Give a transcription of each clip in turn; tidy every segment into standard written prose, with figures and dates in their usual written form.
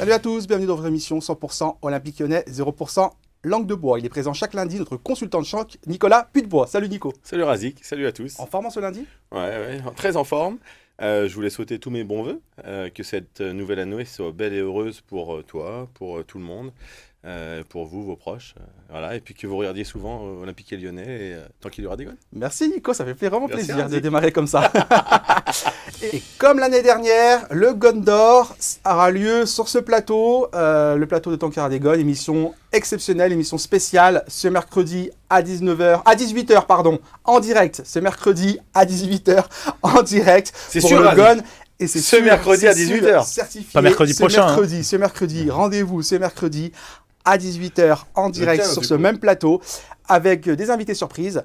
Salut à tous, bienvenue dans votre émission 100% Olympique Lyonnais, 0% Langue de Bois. Il est présent chaque lundi, notre consultant de choc, Nicolas Puy-de-Bois. Salut Nico. Salut Razik, salut à tous. En forme ce lundi? Ouais, très en forme. Je voulais souhaiter tous mes bons vœux, que cette nouvelle année soit belle et heureuse pour toi, pour tout le monde, pour vous, vos proches. Voilà, et puis que vous regardiez souvent Olympique Lyonnais, et, tant qu'il y aura des goals. Merci Nico, ça fait vraiment Merci, plaisir de Razik. démarrer comme ça. Et comme l'année dernière, le Gondor aura lieu sur ce plateau, le plateau de Tankara des Gones, émission exceptionnelle, émission spéciale, ce mercredi à 18h, en direct, ce mercredi à 18h, en direct, C'est pour sûr, le Razik. Gone. Et c'est Ce sûr, mercredi à c'est sûr, 18h. certifié, Pas mercredi prochain, Ce mercredi, rendez-vous ce mercredi à 18h en direct tiens, sur du ce coup. même plateau, avec des invités surprises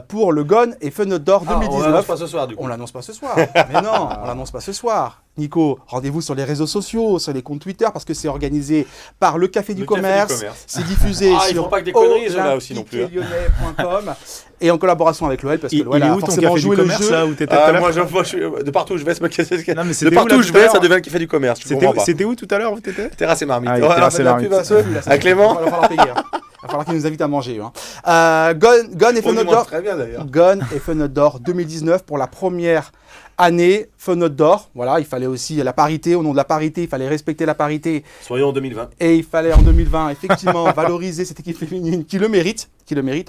pour le Gone et Fenêtre d'Or 2019. pas ce soir du coup. On l'annonce pas ce soir. Mais non, on l'annonce pas ce soir. Nico, rendez-vous sur les réseaux sociaux, sur les comptes Twitter, parce que c'est organisé par le Café du Le Café du Commerce. Commerce. C'est diffusé Ah, ils sur font pas que des conneries, eux, là, aussi, non plus, hein. olympiquelyonnais.com et en collaboration avec l'OL, parce que Il l'OL est a où ton forcément café du joué le commerce jeu. là où t'étais tout à l'heure? Moi, je suis de partout où je vais, c'est me casser. Non, mais De c'était où, partout là, où je tout à vais, l'heure ça devient le café du commerce. Je C'était comprends où, pas. c'était où tout à l'heure où t'étais? Terrasse et marmite. Ah oui, Ouais, Terrasse on et fait de la Marmite. pub à ceux. À Clément. Il va falloir payer. Il va falloir qu'il nous invite à manger. Gone et On Fenêtre nous mange d'Or. très bien d'ailleurs. Gone et Fenêtre d'Or 2019 pour la première année Fenêtre d'Or. Voilà, il fallait aussi la parité. Au nom de la parité, il fallait respecter la parité. Soyons en 2020. Et il fallait en 2020 effectivement valoriser cette équipe féminine qui le mérite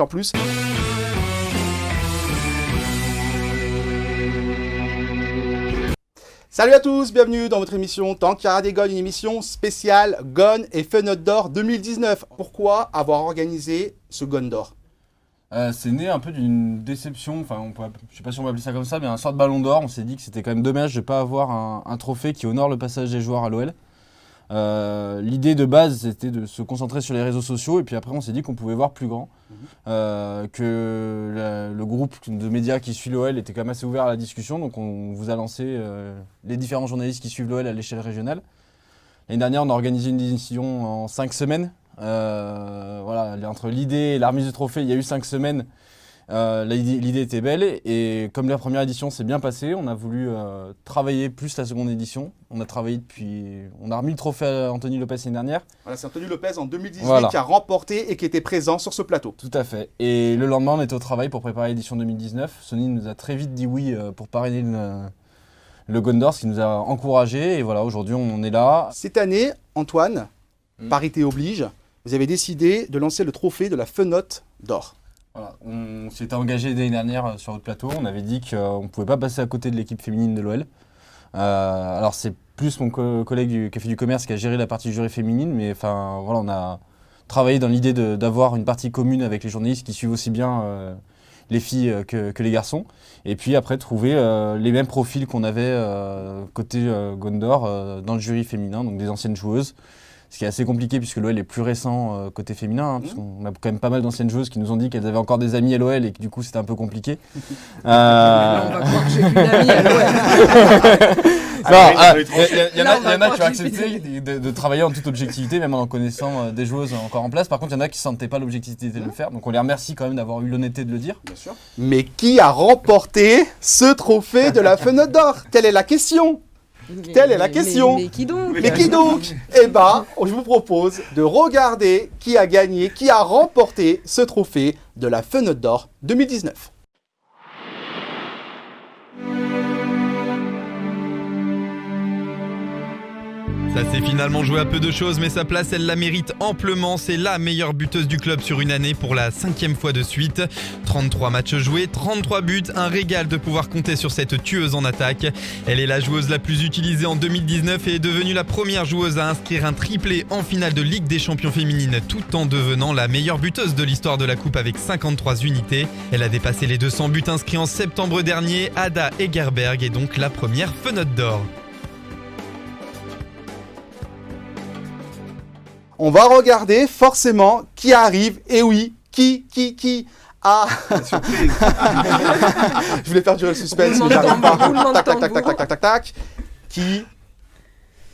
en plus. Salut à tous, bienvenue dans votre émission Tankara des Gones, une émission spéciale Gone et Fenêtre d'Or 2019. Pourquoi avoir organisé ce Gone d'Or? C'est né un peu d'une déception, je sais pas si on va appeler ça comme ça, mais un sort de ballon d'or. On s'est dit que c'était quand même dommage de ne pas avoir un trophée qui honore le passage des joueurs à l'OL. L'idée de base, c'était de se concentrer sur les réseaux sociaux, et puis après on s'est dit qu'on pouvait voir plus grand, que le groupe de médias qui suit l'OL était quand même assez ouvert à la discussion, donc on vous a lancé les différents journalistes qui suivent l'OL à l'échelle régionale. L'année dernière, on a organisé une édition en 5 semaines. Voilà, entre l'idée et la remise du trophée, il y a eu 5 semaines. L'idée était belle et comme la première édition s'est bien passée, on a voulu travailler plus la seconde édition. On a remis le trophée à Anthony Lopez l'année dernière. Voilà, c'est Anthony Lopez en 2018 Voilà. qui a remporté et qui était présent sur ce plateau. Tout à fait. Et le lendemain, on était au travail pour préparer l'édition 2019. Sony nous a très vite dit oui pour parrainer le Gondor, ce qui nous a encouragés. Et voilà, aujourd'hui, on est là. Cette année, Antoine, parité oblige, vous avez décidé de lancer le trophée de la Fenêtre d'Or. Voilà, on s'était engagé l'année dernière sur notre plateau. On avait dit qu'on ne pouvait pas passer à côté de l'équipe féminine de l'OL. Alors c'est plus mon collègue du Café du Commerce qui a géré la partie jury féminine, mais voilà, on a travaillé dans l'idée d'avoir une partie commune avec les journalistes qui suivent aussi bien les filles que les garçons. Et puis après trouver les mêmes profils qu'on avait côté Gondor dans le jury féminin, donc des anciennes joueuses. Ce qui est assez compliqué puisque l'OL est plus récent côté féminin, parce qu'on a quand même pas mal d'anciennes joueuses qui nous ont dit qu'elles avaient encore des amis à l'OL et que du coup c'était un peu compliqué. Là, on va croire que j'ai qu'une amie à l'OL. Il y en a qui ont accepté de travailler en toute objectivité, même en connaissant des joueuses encore en place. Par contre, il y en a qui ne sentaient pas l'objectivité de le faire. Donc on les remercie quand même d'avoir eu l'honnêteté de le dire. Bien sûr. Mais qui a remporté ce trophée de la Fenêtre d'Or? Telle est la question. Telle est la question. Mais qui donc? Mais qui donc? Eh ben, je vous propose de regarder qui a gagné, qui a remporté ce trophée de la Fenêtre d'Or 2019. Ça s'est finalement joué à peu de choses, mais sa place, elle la mérite amplement. C'est la meilleure buteuse du club sur une année pour la 5e fois de suite. 33 matchs joués, 33 buts, un régal de pouvoir compter sur cette tueuse en attaque. Elle est la joueuse la plus utilisée en 2019 et est devenue la première joueuse à inscrire un triplé en finale de Ligue des Champions féminine, tout en devenant la meilleure buteuse de l'histoire de la Coupe avec 53 unités. Elle a dépassé les 200 buts inscrits en septembre dernier. Ada Egerberg est donc la première Fenêtre d'Or. On va regarder forcément qui arrive. Et oui, qui a... Je voulais faire durer le suspense, mais j'arrive pas. Tac. Qui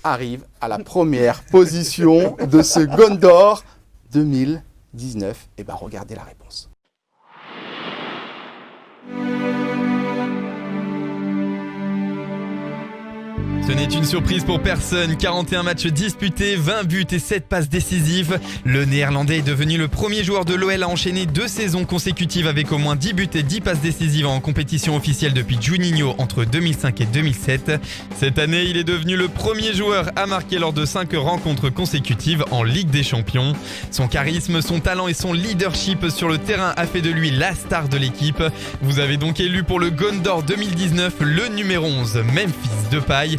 arrive à la première position de ce Gondor 2019? Et ben regardez la réponse. Ce n'est une surprise pour personne, 41 matchs disputés, 20 buts et 7 passes décisives. Le Néerlandais est devenu le premier joueur de l'OL à enchaîner 2 saisons consécutives avec au moins 10 buts et 10 passes décisives en compétition officielle depuis Juninho entre 2005 et 2007. Cette année, il est devenu le premier joueur à marquer lors de 5 rencontres consécutives en Ligue des Champions. Son charisme, son talent et son leadership sur le terrain a fait de lui la star de l'équipe. Vous avez donc élu pour le Gondor 2019 le numéro 11, Memphis Depay.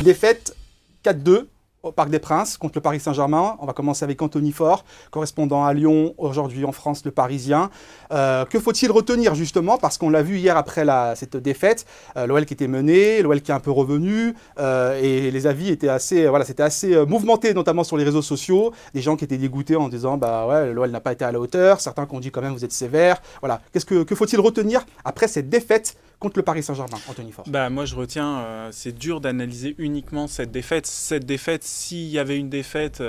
Défaite 4-2 au Parc des Princes contre le Paris Saint-Germain. On va commencer avec Anthony Faure, correspondant à Lyon, aujourd'hui en France, le Parisien. Que faut-il retenir justement? Parce qu'on l'a vu hier après cette défaite, l'OL qui était mené, l'OL qui est un peu revenu, et les avis étaient c'était assez mouvementé, notamment sur les réseaux sociaux. Des gens qui étaient dégoûtés en disant l'OL n'a pas été à la hauteur. Certains qui ont dit quand même vous êtes sévère. Voilà. Que faut-il retenir après cette défaite contre le Paris Saint-Germain, Anthony Faure? Moi, je retiens, c'est dur d'analyser uniquement cette défaite. Cette défaite, s'il y avait une défaite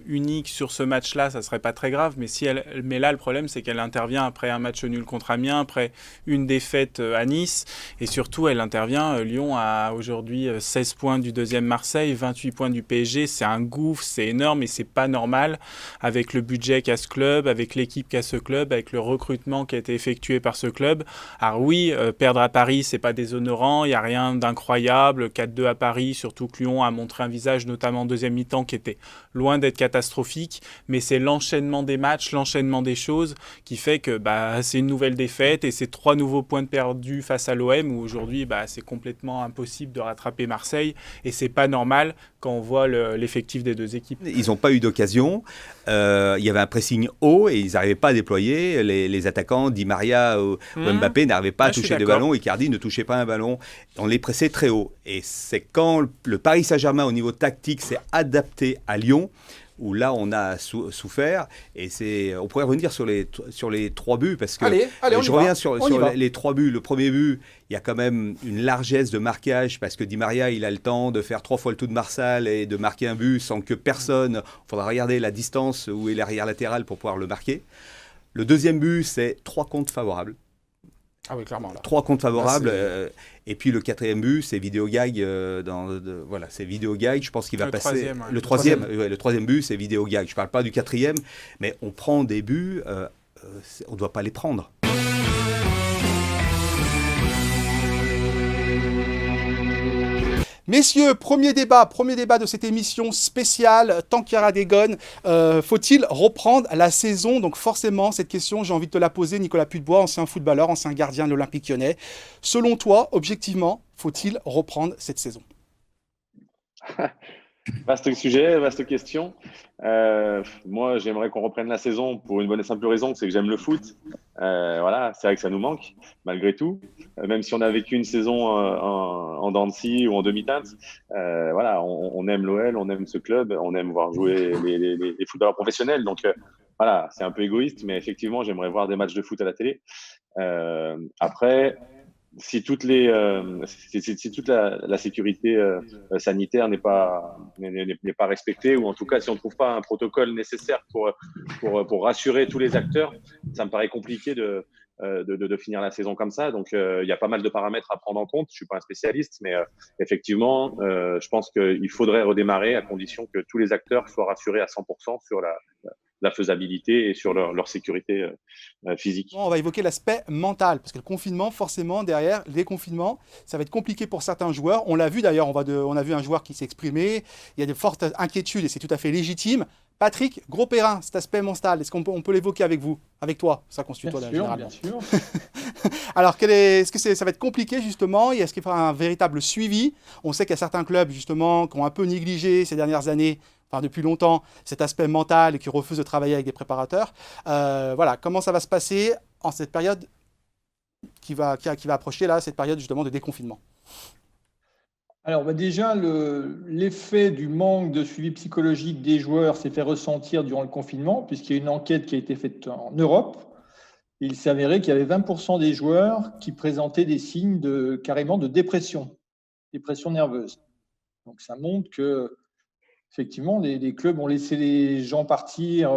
unique sur ce match-là, ça serait pas très grave. Mais là, le problème, c'est qu'elle intervient après un match nul contre Amiens, après une défaite à Nice. Et surtout, elle intervient, Lyon a aujourd'hui 16 points du deuxième Marseille, 28 points du PSG. C'est un gouffre, c'est énorme et c'est pas normal avec le budget qu'a ce club, avec l'équipe qu'a ce club, avec le recrutement qui a été effectué par ce club. Alors oui, perdre à Paris, c'est pas déshonorant, il n'y a rien d'incroyable. 4-2 à Paris, surtout que Lyon a montré un visage, notamment en deuxième mi-temps, qui était loin d'être catastrophique. Mais c'est l'enchaînement des matchs, l'enchaînement des choses qui fait que c'est une nouvelle défaite et c'est 3 nouveaux points perdus face à l'OM où aujourd'hui c'est complètement impossible de rattraper Marseille et c'est pas normal quand on voit l'effectif des deux équipes. Ils n'ont pas eu d'occasion. Il y avait un pressing haut et ils n'arrivaient pas à déployer. Les attaquants, Di Maria ou Mbappé, n'arrivaient pas à toucher des ballons. Icardi ne touchait pas un ballon. On les pressait très haut. Et c'est quand le Paris Saint-Germain, au niveau tactique, s'est adapté à Lyon, où là, on a souffert. Et on pourrait revenir sur les 3 buts, parce que je reviens sur les 3 buts. Le premier but, il y a quand même une largesse de marquage, parce que Di Maria, il a le temps de faire 3 fois le tout de Marsal et de marquer un but sans que personne... Il faudra regarder la distance où est l'arrière latéral pour pouvoir le marquer. Le deuxième but, c'est 3 comptes favorables. Ah oui, clairement. Là. 3 comptes favorables. Et puis le 4e but, c'est vidéo gag. C'est vidéo gag. Je pense qu'il va passer. Le 3e but, c'est vidéo gag. Je ne parle pas du 4e, mais on prend des buts, on ne doit pas les prendre. Messieurs, premier débat de cette émission spéciale Tankera Degone. Faut-il reprendre la saison? Donc forcément, cette question, j'ai envie de te la poser, Nicolas Putebois, ancien footballeur, ancien gardien de l'Olympique Lyonnais. Selon toi, objectivement, faut-il reprendre cette saison? Vaste sujet, vaste question. Moi, j'aimerais qu'on reprenne la saison pour une bonne et simple raison, c'est que j'aime le foot. C'est vrai que ça nous manque, malgré tout. Même si on a vécu une saison en dents de scie ou en demi-teinte, on aime l'OL, on aime ce club, on aime voir jouer les footballeurs professionnels. Donc, c'est un peu égoïste, mais effectivement, j'aimerais voir des matchs de foot à la télé. Après, si toute la sécurité sanitaire n'est pas respectée, ou en tout cas si on ne trouve pas un protocole nécessaire pour rassurer tous les acteurs, ça me paraît compliqué de finir la saison comme ça. Donc il y a pas mal de paramètres à prendre en compte. Je suis pas un spécialiste, mais effectivement, je pense qu'il faudrait redémarrer à condition que tous les acteurs soient rassurés à 100% sur la faisabilité et sur leur sécurité physique. On va évoquer l'aspect mental, parce que le confinement, forcément, derrière les confinements, ça va être compliqué pour certains joueurs. On l'a vu d'ailleurs, on a vu un joueur qui s'est exprimé, il y a de fortes inquiétudes et c'est tout à fait légitime. Patrick Grosperrin, cet aspect mental, est-ce qu'on peut l'évoquer avec vous, avec toi? Ça constitue toi, bien sûr. Alors, est-ce que ça va être compliqué justement? Est-ce qu'il faudra un véritable suivi? On sait qu'il y a certains clubs justement qui ont un peu négligé ces dernières années, depuis longtemps, cet aspect mental et qui refusent de travailler avec des préparateurs. Comment ça va se passer en cette période qui va approcher là, cette période justement de déconfinement? Alors déjà, l'effet du manque de suivi psychologique des joueurs s'est fait ressentir durant le confinement, puisqu'il y a une enquête qui a été faite en Europe. Il s'est avéré qu'il y avait 20% des joueurs qui présentaient des signes carrément de dépression nerveuse. Donc ça montre que effectivement, les clubs ont laissé les gens partir.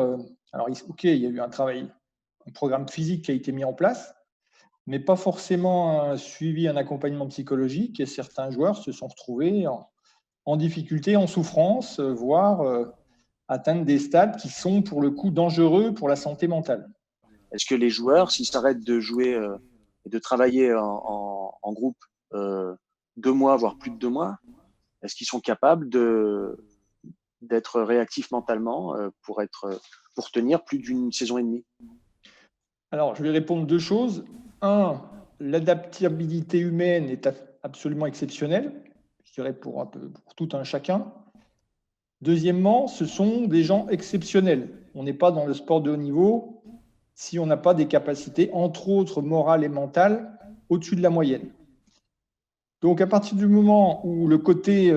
Alors, il y a eu un programme physique qui a été mis en place, mais pas forcément un suivi, un accompagnement psychologique. Et certains joueurs se sont retrouvés en difficulté, en souffrance, voire atteindre des stades qui sont pour le coup dangereux pour la santé mentale. Est-ce que les joueurs, s'ils s'arrêtent de jouer et de travailler en groupe 2 mois, voire plus de 2 mois, est-ce qu'ils sont capables d'être réactifs mentalement pour tenir plus d'une saison et demie? Alors, je vais répondre 2 choses. 1, l'adaptabilité humaine est absolument exceptionnelle, je dirais pour tout un chacun. Deuxièmement, ce sont des gens exceptionnels. On n'est pas dans le sport de haut niveau si on n'a pas des capacités, entre autres morales et mentales, au-dessus de la moyenne. Donc, à partir du moment où le côté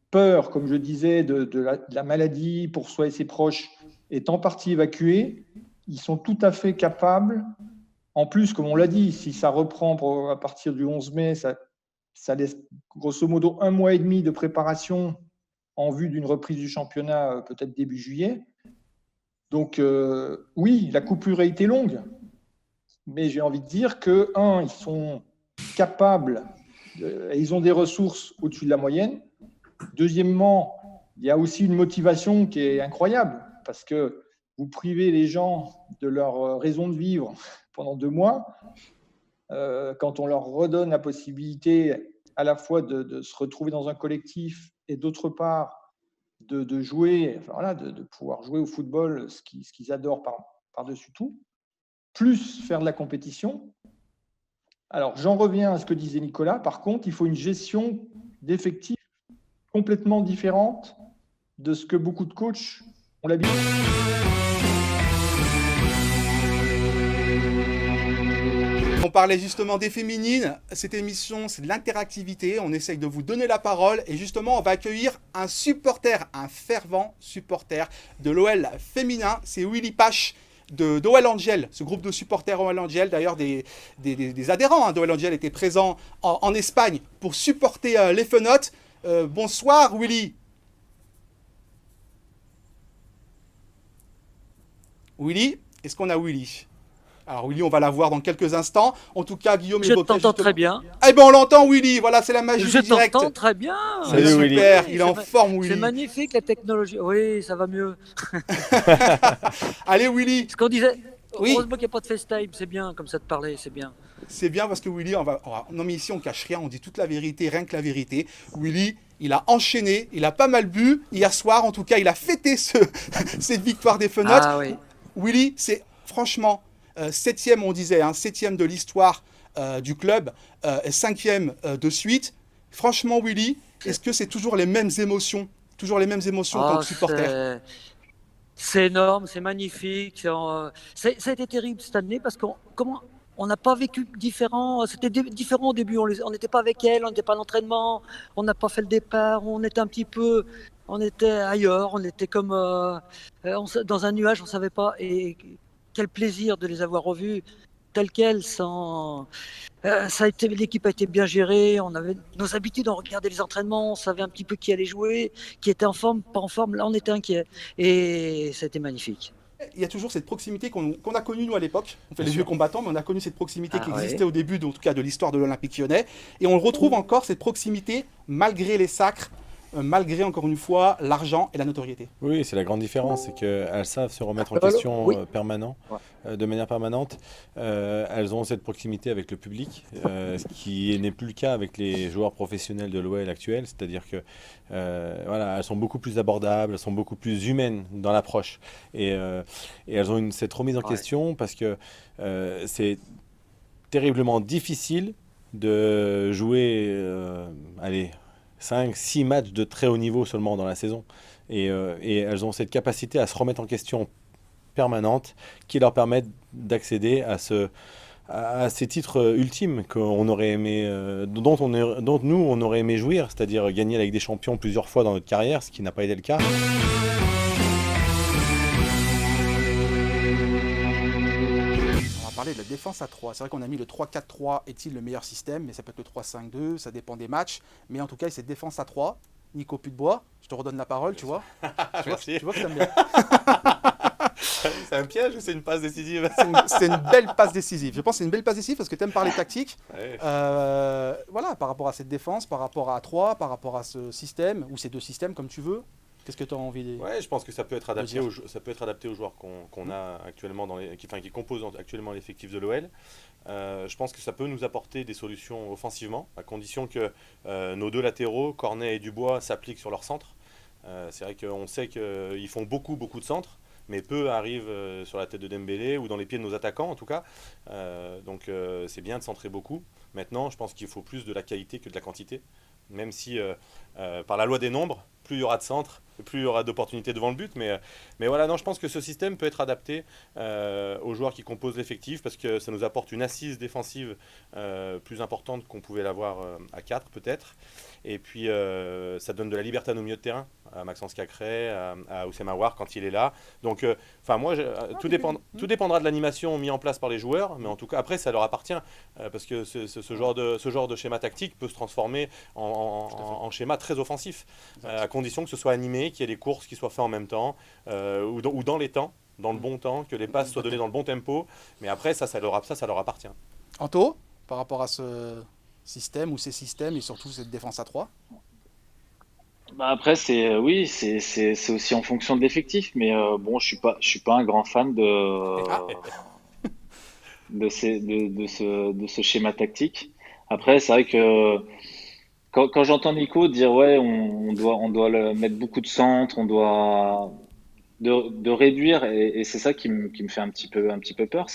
peur, comme je disais, de la maladie pour soi et ses proches est en partie évacué, ils sont tout à fait capables. En plus, comme on l'a dit, si ça reprend à partir du 11 mai, ça laisse grosso modo 1 mois et demi de préparation en vue d'une reprise du championnat peut-être début juillet. Donc oui, la coupure a été longue, mais j'ai envie de dire que, ils sont capables, ils ont des ressources au-dessus de la moyenne. Deuxièmement, il y a aussi une motivation qui est incroyable, parce que vous privez les gens de leur raison de vivre pendant 2 mois, quand on leur redonne la possibilité à la fois de se retrouver dans un collectif et d'autre part de jouer, enfin voilà, de pouvoir jouer au football, ce qu'ils adorent par-dessus tout, plus faire de la compétition. Alors, j'en reviens à ce que disait Nicolas. Par contre, il faut une gestion d'effectifs complètement différente de ce que beaucoup de coachs ont l'habitude. On parlait justement des féminines. Cette émission, c'est de l'interactivité. On essaye de vous donner la parole. Et justement, on va accueillir un supporter, un fervent supporter de l'OL féminin. C'est Willy Pache d'OL Angel, ce groupe de supporters OL Angel. D'ailleurs, des adhérents d'OL Angel étaient présents en Espagne pour supporter les Fenotes. Bonsoir, Willy. Willy, est-ce qu'on a Willy ? Alors Willy, on va la voir dans quelques instants. En tout cas, Guillaume je t'entends très bien. Eh ben on l'entend, Willy. Voilà, c'est la magie du direct. Je t'entends très bien. C'est super. Oui, il est en forme, Willy. C'est magnifique la technologie. Oui, ça va mieux. Allez, Willy. Ce qu'on disait. Oui. Heureusement qu'il n'y a pas de FaceTime, c'est bien comme ça de parler, c'est bien. C'est bien parce que Willy, non mais ici on cache rien, on dit toute la vérité, rien que la vérité. Willy, il a enchaîné, il a pas mal bu hier soir. En tout cas, il a fêté cette victoire des Fenotes. Ah oui. Willy, c'est franchement. 7e, on disait, 7e de l'histoire du club, 5e de suite. Franchement, Willy, est-ce que c'est toujours les mêmes émotions en tant que supporter? C'est énorme, c'est magnifique. Ça a été terrible cette année parce qu'on n'a pas vécu différent. C'était différent au début. On n'était pas avec elle, on n'était pas à l'entraînement, on n'a pas fait le départ, on était ailleurs, on était comme dans un nuage, on ne savait pas. Et quel plaisir de les avoir revus tels quels, l'équipe a été bien gérée, on avait nos habitudes, on regardait les entraînements, on savait un petit peu qui allait jouer, qui était en forme, pas en forme, là on était inquiets. Et c'était magnifique. Il y a toujours cette proximité qu'on a connue nous à l'époque. On fait les vieux combattants, mais on a connu cette proximité qui existait au début, en tout cas de l'histoire de l'Olympique Lyonnais. Et on retrouve encore cette proximité malgré les sacres, malgré encore une fois l'argent et la notoriété. Oui, c'est la grande différence, c'est qu'elles savent se remettre en question de manière permanente. Elles ont cette proximité avec le public, ce qui n'est plus le cas avec les joueurs professionnels de l'OL actuels. C'est-à-dire que elles sont beaucoup plus abordables, elles sont beaucoup plus humaines dans l'approche. Et elles ont cette remise en question parce que c'est terriblement difficile de jouer 5-6 matchs de très haut niveau seulement dans la saison. Et elles ont cette capacité à se remettre en question permanente qui leur permettent d'accéder à ces titres ultimes qu'on aurait aimé, dont nous, on aurait aimé jouir, c'est-à-dire gagner avec des champions plusieurs fois dans notre carrière, ce qui n'a pas été le cas. Parler de la défense à 3. C'est vrai qu'on a mis le 3-4-3 est-il le meilleur système, mais ça peut être le 3-5-2, ça dépend des matchs. Mais en tout cas, cette défense à 3, Nico Putebois, je te redonne la parole, tu vois. Tu vois que t'aimes bien. C'est un piège ou c'est une passe décisive? C'est une belle passe décisive. Je pense que c'est une belle passe décisive parce que tu aimes parler tactique. Ouais. Voilà, par rapport à cette défense, par rapport à 3, par rapport à ce système, ou ces deux systèmes comme tu veux. Qu'est-ce que tu as envie de Ouais, je pense que ça peut être adapté, dire. ça peut être adapté aux joueurs qu'on a actuellement, qui composent actuellement l'effectif de l'OL. Je pense que ça peut nous apporter des solutions offensivement, à condition que nos deux latéraux, Cornet et Dubois, s'appliquent sur leur centre. C'est vrai qu'on sait qu'ils font beaucoup de centres, mais peu arrivent sur la tête de Dembélé ou dans les pieds de nos attaquants en tout cas. Donc c'est bien de centrer beaucoup. Maintenant, je pense qu'il faut plus de la qualité que de la quantité. Même si par la loi des nombres, plus il y aura de centres, plus il y aura d'opportunités devant le but. Mais voilà, non, je pense que ce système peut être adapté aux joueurs qui composent l'effectif parce que ça nous apporte une assise défensive plus importante qu'on pouvait l'avoir à 4 peut-être. Et puis ça donne de la liberté à nos milieux de terrain, à Maxence Cacré, à Oussem Aouar quand il est là. Donc moi, tout dépendra de l'animation mise en place par les joueurs, mais en tout cas après ça leur appartient parce que ce genre de schéma tactique peut se transformer en schéma très offensif, à condition que ce soit animé, qu'il y ait des courses qui soient faites en même temps ou dans les temps, dans le bon temps, que les passes soient données dans le bon tempo. Mais après ça leur appartient. Anto, par rapport à ce système ou ces systèmes et surtout cette défense à 3? Bah après, c'est aussi en fonction de l'effectif, mais bon, je suis pas un grand fan de ce schéma tactique. Après, c'est vrai que quand j'entends Nico dire ouais, on doit mettre beaucoup de centres, on doit de réduire, et c'est ça qui me fait un petit peu peur,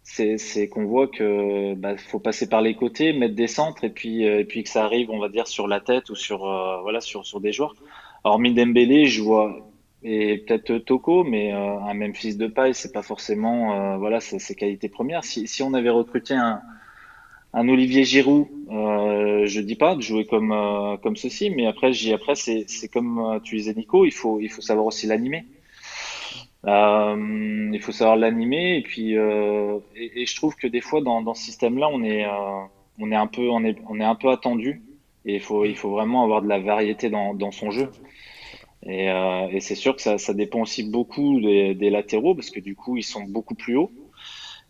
c'est qu'on voit que faut passer par les côtés, mettre des centres et puis que ça arrive, on va dire, sur la tête ou sur voilà sur des joueurs. Hormis Dembélé, je vois et peut-être Toko, mais un Memphis Depay, c'est pas forcément voilà ses qualités premières. Si on avait recruté un Olivier Giroud, je dis pas de jouer comme ceci, mais après c'est comme tu disais Nico, il faut savoir aussi l'animer. Il faut savoir l'animer et puis et je trouve que des fois dans ce système-là on est un peu attendu et il faut vraiment avoir de la variété dans son jeu et c'est sûr que ça dépend aussi beaucoup des latéraux parce que du coup ils sont beaucoup plus hauts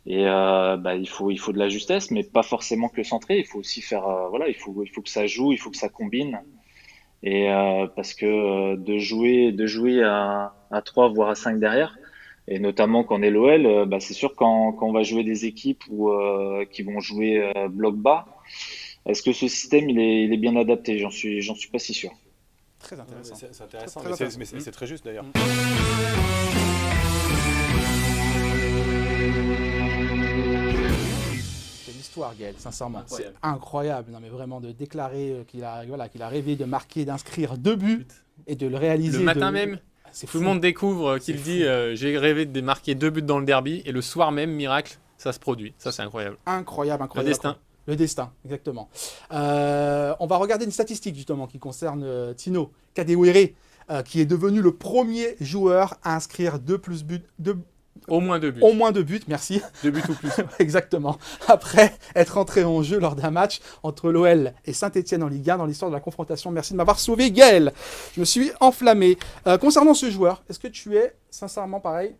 et il faut de la justesse mais pas forcément que centré, il faut aussi faire voilà, il faut que ça joue, il faut que ça combine. Et parce que de jouer à 3 voire à 5 derrière, et notamment quand on est l'OL, c'est sûr quand on va jouer des équipes qui vont jouer bloc bas, est-ce que ce système il est bien adapté? J'en suis pas si sûr. Très intéressant. C'est intéressant, Très mais intéressant. c'est très juste d'ailleurs. C'est l'histoire, Gaël, sincèrement. C'est incroyable. Non, mais vraiment, de déclarer qu'il a rêvé de marquer, d'inscrire 2 buts et de le réaliser. Le matin même, c'est tout le monde découvre qu'il dit j'ai rêvé de marquer 2 buts dans le derby et le soir même, miracle, ça se produit. Ça, c'est incroyable. Incroyable. Le destin. Le destin, exactement. On va regarder une statistique justement qui concerne Tino Kadewere, qui est devenu le premier joueur à inscrire 2 buts. Au moins 2 buts. Au moins 2 buts, merci. 2 buts ou plus. Exactement. Après être entré en jeu lors d'un match entre l'OL et Saint-Etienne en Ligue 1 dans l'histoire de la confrontation. Merci de m'avoir sauvé, Gaël. Je me suis enflammé. Concernant ce joueur, est-ce que tu es sincèrement pareil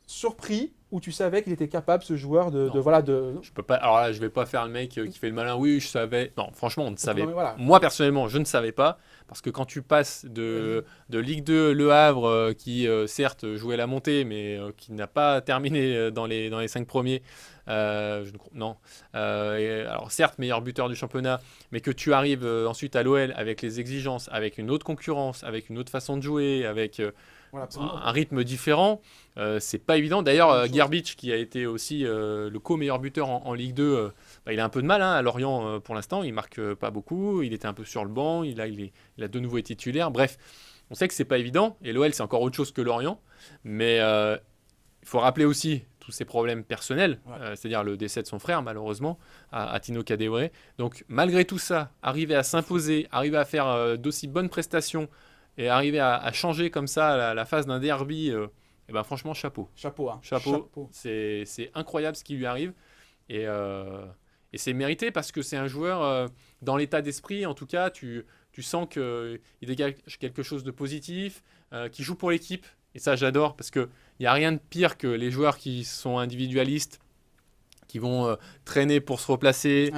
surpris ou tu savais qu'il était capable, ce joueur, de Je peux pas. Alors là, je vais pas faire le mec qui fait le malin. Oui, je savais. Non, franchement, on ne savait. Voilà. Moi, personnellement, je ne savais pas. Parce que quand tu passes de Ligue 2, Le Havre, qui certes jouait la montée, mais qui n'a pas terminé dans les 5 premiers. Non. Alors certes, meilleur buteur du championnat, mais que tu arrives ensuite à l'OL avec les exigences, avec une autre concurrence, avec une autre façon de jouer, avec un rythme différent, c'est pas évident. D'ailleurs, Gerbic, qui a été aussi le co-meilleur buteur en Ligue 2, il a un peu de mal à Lorient pour l'instant. Il marque pas beaucoup. Il était un peu sur le banc. Il a de nouveau été titulaire. Bref, on sait que c'est pas évident. Et l'OL, c'est encore autre chose que Lorient. Mais il faut rappeler aussi tous ces problèmes personnels, c'est-à-dire le décès de son frère, malheureusement, à Tino Kadewere. Donc, malgré tout ça, arriver à s'imposer, arriver à faire d'aussi bonnes prestations et arriver à changer comme ça la phase d'un derby, franchement, chapeau. Chapeau. C'est incroyable ce qui lui arrive. Et c'est mérité parce que c'est un joueur, dans l'état d'esprit, en tout cas, tu sens qu'il dégage quelque chose de positif, qui joue pour l'équipe, Et ça, j'adore parce qu'il n'y a rien de pire que les joueurs qui sont individualistes, qui vont traîner pour se replacer,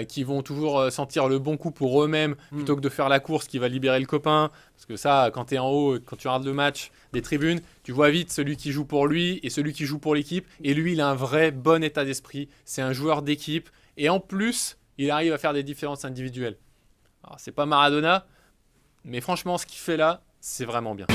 qui vont toujours sentir le bon coup pour eux-mêmes plutôt que de faire la course qui va libérer le copain. Parce que ça, quand tu es en haut, quand tu regardes le match des tribunes, tu vois vite celui qui joue pour lui et celui qui joue pour l'équipe. Et lui, il a un vrai bon état d'esprit. C'est un joueur d'équipe. Et en plus, il arrive à faire des différences individuelles. Alors, c'est pas Maradona, mais franchement, ce qu'il fait là, c'est vraiment bien.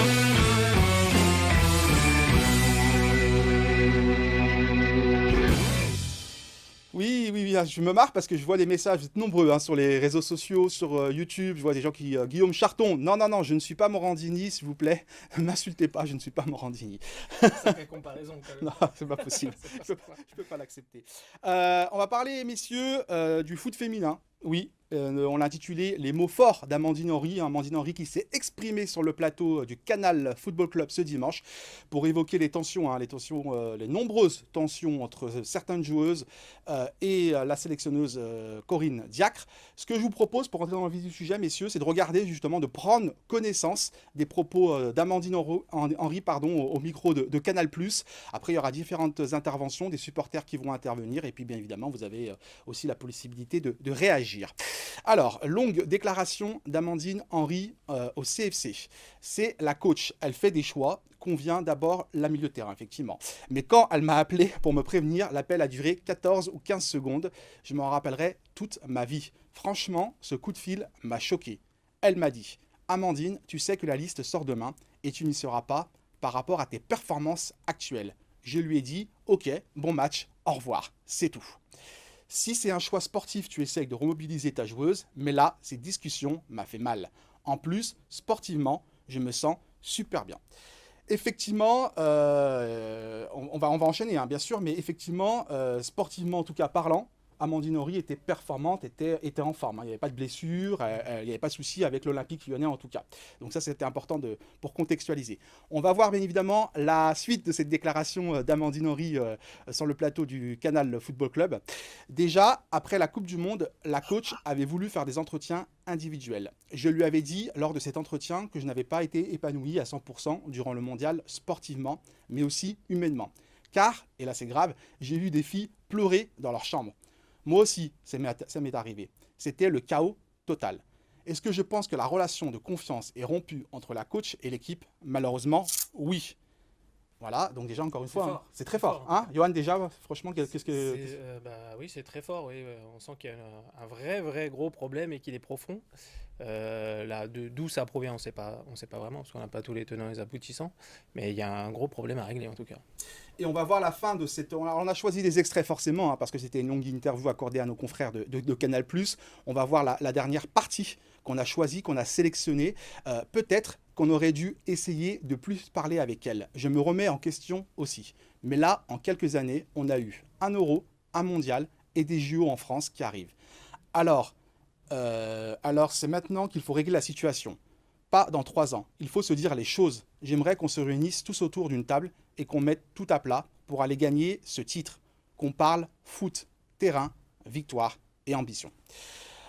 Oui, je me marre parce que je vois des messages, vous êtes nombreux sur les réseaux sociaux, sur YouTube, je vois des gens qui... Guillaume Charton, non, je ne suis pas Morandini, s'il vous plaît, ne m'insultez pas, je ne suis pas Morandini. Sacrée comparaison, quand même. Non, c'est pas possible, je peux pas l'accepter. On va parler, messieurs, du foot féminin. Oui, on l'a intitulé « Les mots forts d'Amandine Henry ». Amandine Henry qui s'est exprimée sur le plateau du Canal Football Club ce dimanche pour évoquer les tensions, les nombreuses tensions entre certaines joueuses et la sélectionneuse Corinne Diacre. Ce que je vous propose pour rentrer dans le vif du sujet, messieurs, c'est de regarder justement, de prendre connaissance des propos d'Amandine Henry au micro de Canal+. Après, il y aura différentes interventions, des supporters qui vont intervenir et puis bien évidemment, vous avez aussi la possibilité de réagir. Alors, longue déclaration d'Amandine Henry au CFC. C'est la coach. Elle fait des choix. Convient d'abord la milieu de terrain, effectivement. Mais quand elle m'a appelé pour me prévenir, l'appel a duré 14 ou 15 secondes. Je m'en rappellerai toute ma vie. Franchement, ce coup de fil m'a choqué. Elle m'a dit « Amandine, tu sais que la liste sort demain et tu n'y seras pas par rapport à tes performances actuelles. » Je lui ai dit « Ok, bon match, au revoir. C'est tout. » Si c'est un choix sportif, tu essayes de remobiliser ta joueuse, mais là, cette discussion m'a fait mal. En plus, sportivement, je me sens super bien. Effectivement, on va enchaîner, bien sûr, mais effectivement, sportivement, en tout cas parlant, Amandine Henry était performante, était en forme. Il n'y avait pas de blessure, il n'y avait pas de souci avec l'Olympique lyonnais en tout cas. Donc ça, c'était important pour contextualiser. On va voir bien évidemment la suite de cette déclaration d'Amandine Henry sur le plateau du Canal Football Club. Déjà, après la Coupe du Monde, la coach avait voulu faire des entretiens individuels. Je lui avais dit lors de cet entretien que je n'avais pas été épanoui à 100% durant le mondial sportivement, mais aussi humainement. Car, et là c'est grave, j'ai vu des filles pleurer dans leur chambre. Moi aussi, ça m'est arrivé. C'était le chaos total. Est-ce que je pense que la relation de confiance est rompue entre la coach et l'équipe? Malheureusement, oui. Voilà, donc déjà, encore une fois, c'est très fort. Johan, déjà, franchement, qu'est-ce que... Oui, c'est très fort. Oui. On sent qu'il y a un vrai gros problème et qu'il est profond. D'où ça provient, on ne sait pas vraiment, parce qu'on n'a pas tous les tenants et les aboutissants. Mais il y a un gros problème à régler, en tout cas. Et on va voir la fin de cette... On a choisi des extraits forcément, parce que c'était une longue interview accordée à nos confrères de Canal+. On va voir la dernière partie qu'on a choisie, qu'on a sélectionnée. Peut-être qu'on aurait dû essayer de plus parler avec elle. Je me remets en question aussi. Mais là, en quelques années, on a eu un Euro, un Mondial et des JO en France qui arrivent. Alors c'est maintenant qu'il faut régler la situation. Pas dans 3 ans. Il faut se dire les choses. J'aimerais qu'on se réunisse tous autour d'une table et qu'on mette tout à plat pour aller gagner ce titre. Qu'on parle foot, terrain, victoire et ambition.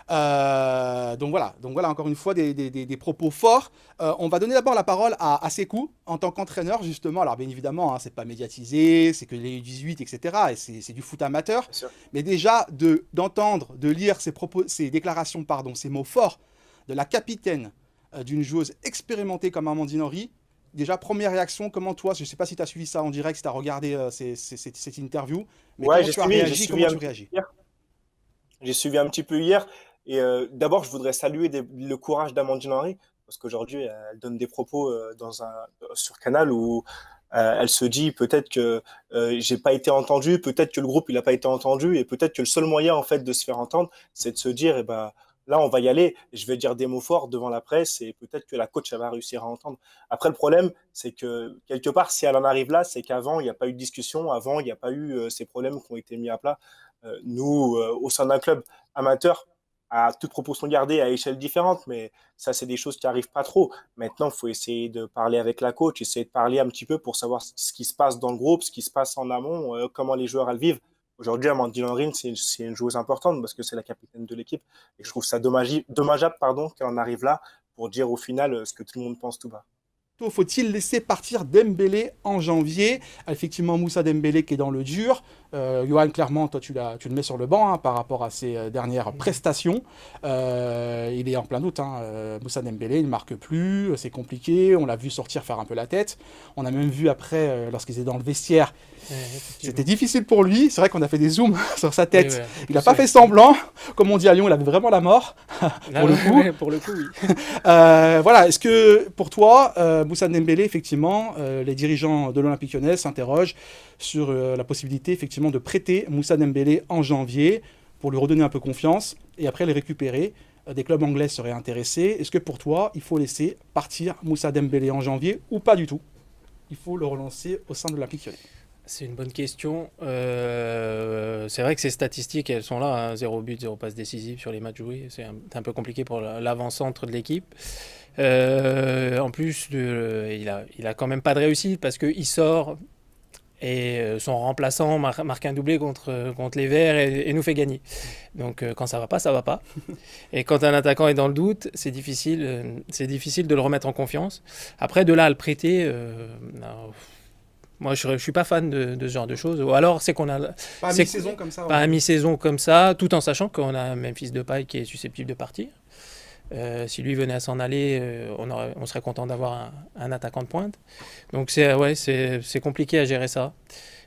Donc voilà, encore une fois, des propos forts. On va donner d'abord la parole à Sékou, en tant qu'entraîneur, justement. Alors bien évidemment, c'est pas médiatisé, c'est que les 18, etc. Et c'est du foot amateur. Mais déjà, d'entendre, de lire ces déclarations, ces mots forts de la capitaine d'une joueuse expérimentée comme Amandine Henry. Déjà, première réaction, comment toi, je ne sais pas si tu as suivi ça en direct, si tu as regardé cette interview, mais comment tu as réagi, comment tu réagis? J'ai suivi un petit peu hier, et d'abord, je voudrais saluer le courage d'Amandine Henry, parce qu'aujourd'hui, elle donne des propos sur Canal où elle se dit peut-être que j'ai pas été entendue, peut-être que le groupe il a pas été entendu, et peut-être que le seul moyen en fait de se faire entendre, c'est de se dire là, on va y aller, je vais dire des mots forts devant la presse et peut-être que la coach elle va réussir à entendre. Après, le problème, c'est que quelque part, si elle en arrive là, c'est qu'avant, il n'y a pas eu de discussion, avant, il n'y a pas eu ces problèmes qui ont été mis à plat. Nous, au sein d'un club amateur, à toute proportion gardée, à échelle différente, mais ça, c'est des choses qui n'arrivent pas trop. Maintenant, il faut essayer de parler avec la coach, essayer de parler un petit peu pour savoir ce qui se passe dans le groupe, ce qui se passe en amont, comment les joueurs elles vivent. Aujourd'hui, Amandine Henry, c'est une joueuse importante parce que c'est la capitaine de l'équipe. Et je trouve ça dommageable qu'elle en arrive là pour dire au final ce que tout le monde pense tout bas. plutôt faut-il laisser partir Dembélé en janvier? Effectivement, Moussa Dembélé qui est dans le dur. Johan, clairement, toi tu le mets sur le banc par rapport à ses dernières prestations. Il est en plein doute. Moussa Dembélé, il ne marque plus, c'est compliqué. On l'a vu sortir faire un peu la tête. On a même vu après, lorsqu'il était dans le vestiaire, c'était difficile pour lui. C'est vrai qu'on a fait des zooms sur sa tête. Ouais, il n'a pas fait semblant. Comme on dit à Lyon, il avait vraiment la mort. Là, pour le coup. ouais, pour le coup, oui. Voilà, est-ce que pour toi, Moussa Dembélé, effectivement, les dirigeants de l'Olympique Lyonnais s'interrogent sur la possibilité effectivement de prêter Moussa Dembélé en janvier pour lui redonner un peu confiance et après le récupérer? Des clubs anglais seraient intéressés. Est-ce que pour toi, il faut laisser partir Moussa Dembélé en janvier ou pas du tout? Il faut le relancer au sein de l'Olympique Lyonnais. C'est une bonne question. C'est vrai que ces statistiques, elles sont là, 0 but, 0 passe décisive sur les matchs joués. C'est un peu compliqué pour l'avant-centre de l'équipe. En plus, il a quand même pas de réussite parce qu'il sort et son remplaçant marque un doublé contre les Verts et nous fait gagner. Donc quand ça va pas, ça va pas. Et quand un attaquant est dans le doute, c'est difficile de le remettre en confiance. Après, de là à le prêter... moi, je suis pas fan de ce genre de choses. Ou alors, c'est qu'on a... Pas à mi-saison comme ça. Pas à mi-saison comme ça, tout en sachant qu'on a Memphis Depay qui est susceptible de partir. Si lui venait à s'en aller, on serait content d'avoir un attaquant de pointe. Donc, c'est compliqué à gérer ça.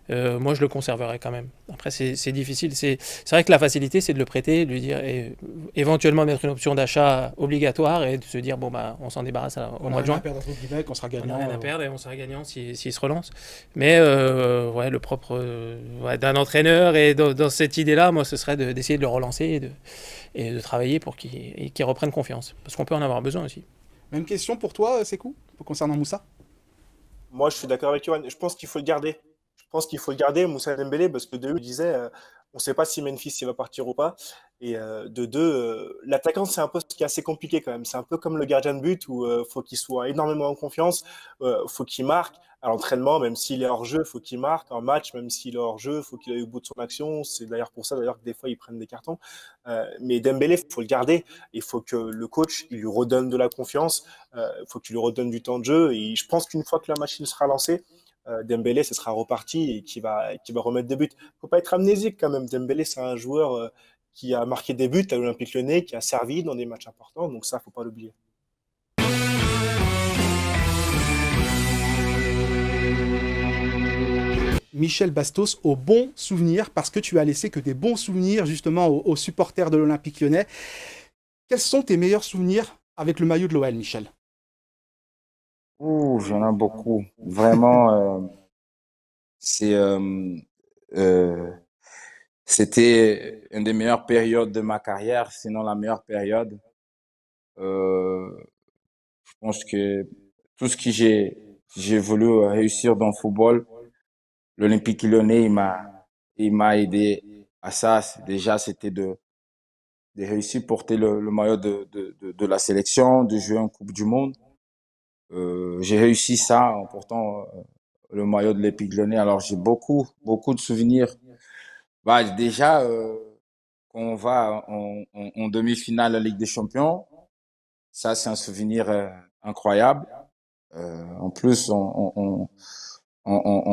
Moi, je le conserverais quand même. Après, c'est difficile. C'est vrai que la facilité, c'est de le prêter, de lui dire, et éventuellement mettre une option d'achat obligatoire et de se dire, on s'en débarrasse au mois de juin. On n'a rien à perdre, entre guillemets, qu'on sera gagnant. On n'a rien à perdre et on sera gagnant s'il se relance. Mais le propre d'un entraîneur et dans cette idée-là, moi, ce serait d'essayer de le relancer et de travailler pour qu'il reprenne confiance. Parce qu'on peut en avoir besoin aussi. Même question pour toi, Sekou, concernant Moussa? Moi, je suis d'accord avec Johan. Je pense qu'il faut le garder. Moussa Dembélé, parce que de un, il disait, on ne sait pas si Memphis il va partir ou pas. Et de deux, l'attaquant, c'est un poste qui est assez compliqué quand même. C'est un peu comme le gardien de but où faut qu'il soit énormément en confiance, faut qu'il marque. À l'entraînement, même s'il est hors jeu, faut qu'il marque. En match, même s'il est hors jeu, faut qu'il aille au bout de son action. C'est d'ailleurs pour ça que des fois ils prennent des cartons. Mais Dembélé, faut le garder. Il faut que le coach il lui redonne de la confiance. Faut qu'il lui redonne du temps de jeu. Et je pense qu'une fois que la machine sera lancée, Dembélé, ce sera reparti et qui va remettre des buts. Faut pas être amnésique quand même. Dembélé, c'est un joueur qui a marqué des buts à l'Olympique Lyonnais, qui a servi dans des matchs importants. Donc ça, faut pas l'oublier. Michel Bastos, au bon souvenir, parce que tu as laissé que des bons souvenirs justement aux supporters de l'Olympique Lyonnais. Quels sont tes meilleurs souvenirs avec le maillot de l'OL, Michel? J'en ai beaucoup. Vraiment, c'était une des meilleures périodes de ma carrière, sinon la meilleure période. Je pense que tout ce que j'ai voulu réussir dans le football, l'Olympique Lyonnais, il m'a aidé à ça. Déjà, c'était de réussir à porter le maillot de la sélection, de jouer en Coupe du Monde. J'ai réussi ça en portant le maillot de l'Olympique Lyonnais. Alors, j'ai beaucoup de souvenirs. Déjà, quand on va en demi-finale de la Ligue des Champions, ça, c'est un souvenir incroyable. En plus, on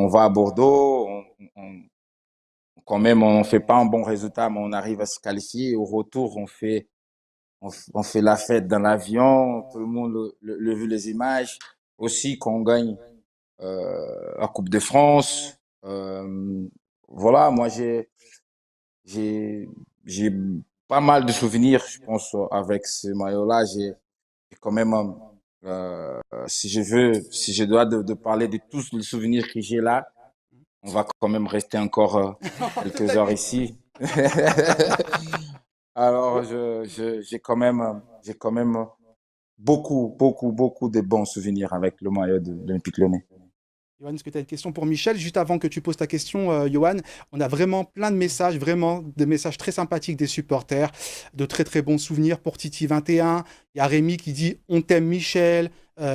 va à Bordeaux, quand même, on fait pas un bon résultat, mais on arrive à se qualifier. Au retour, on fait la fête dans l'avion. Tout le monde le vu les images. Aussi, quand on gagne la Coupe de France. Voilà, moi, j'ai pas mal de souvenirs, je pense, avec ce maillot-là. J'ai quand même, si je dois de parler de tous les souvenirs que j'ai là, on va quand même rester encore quelques heures ici. Alors, j'ai quand même beaucoup de bons souvenirs avec le maillot de l'Olympique Lyonnais. Johan, est-ce que tu as une question pour Michel? Juste avant que tu poses ta question, Johan, on a vraiment plein de messages, vraiment des messages très sympathiques des supporters, de très très bons souvenirs pour Titi 21. Il y a Rémi qui dit « On t'aime Michel,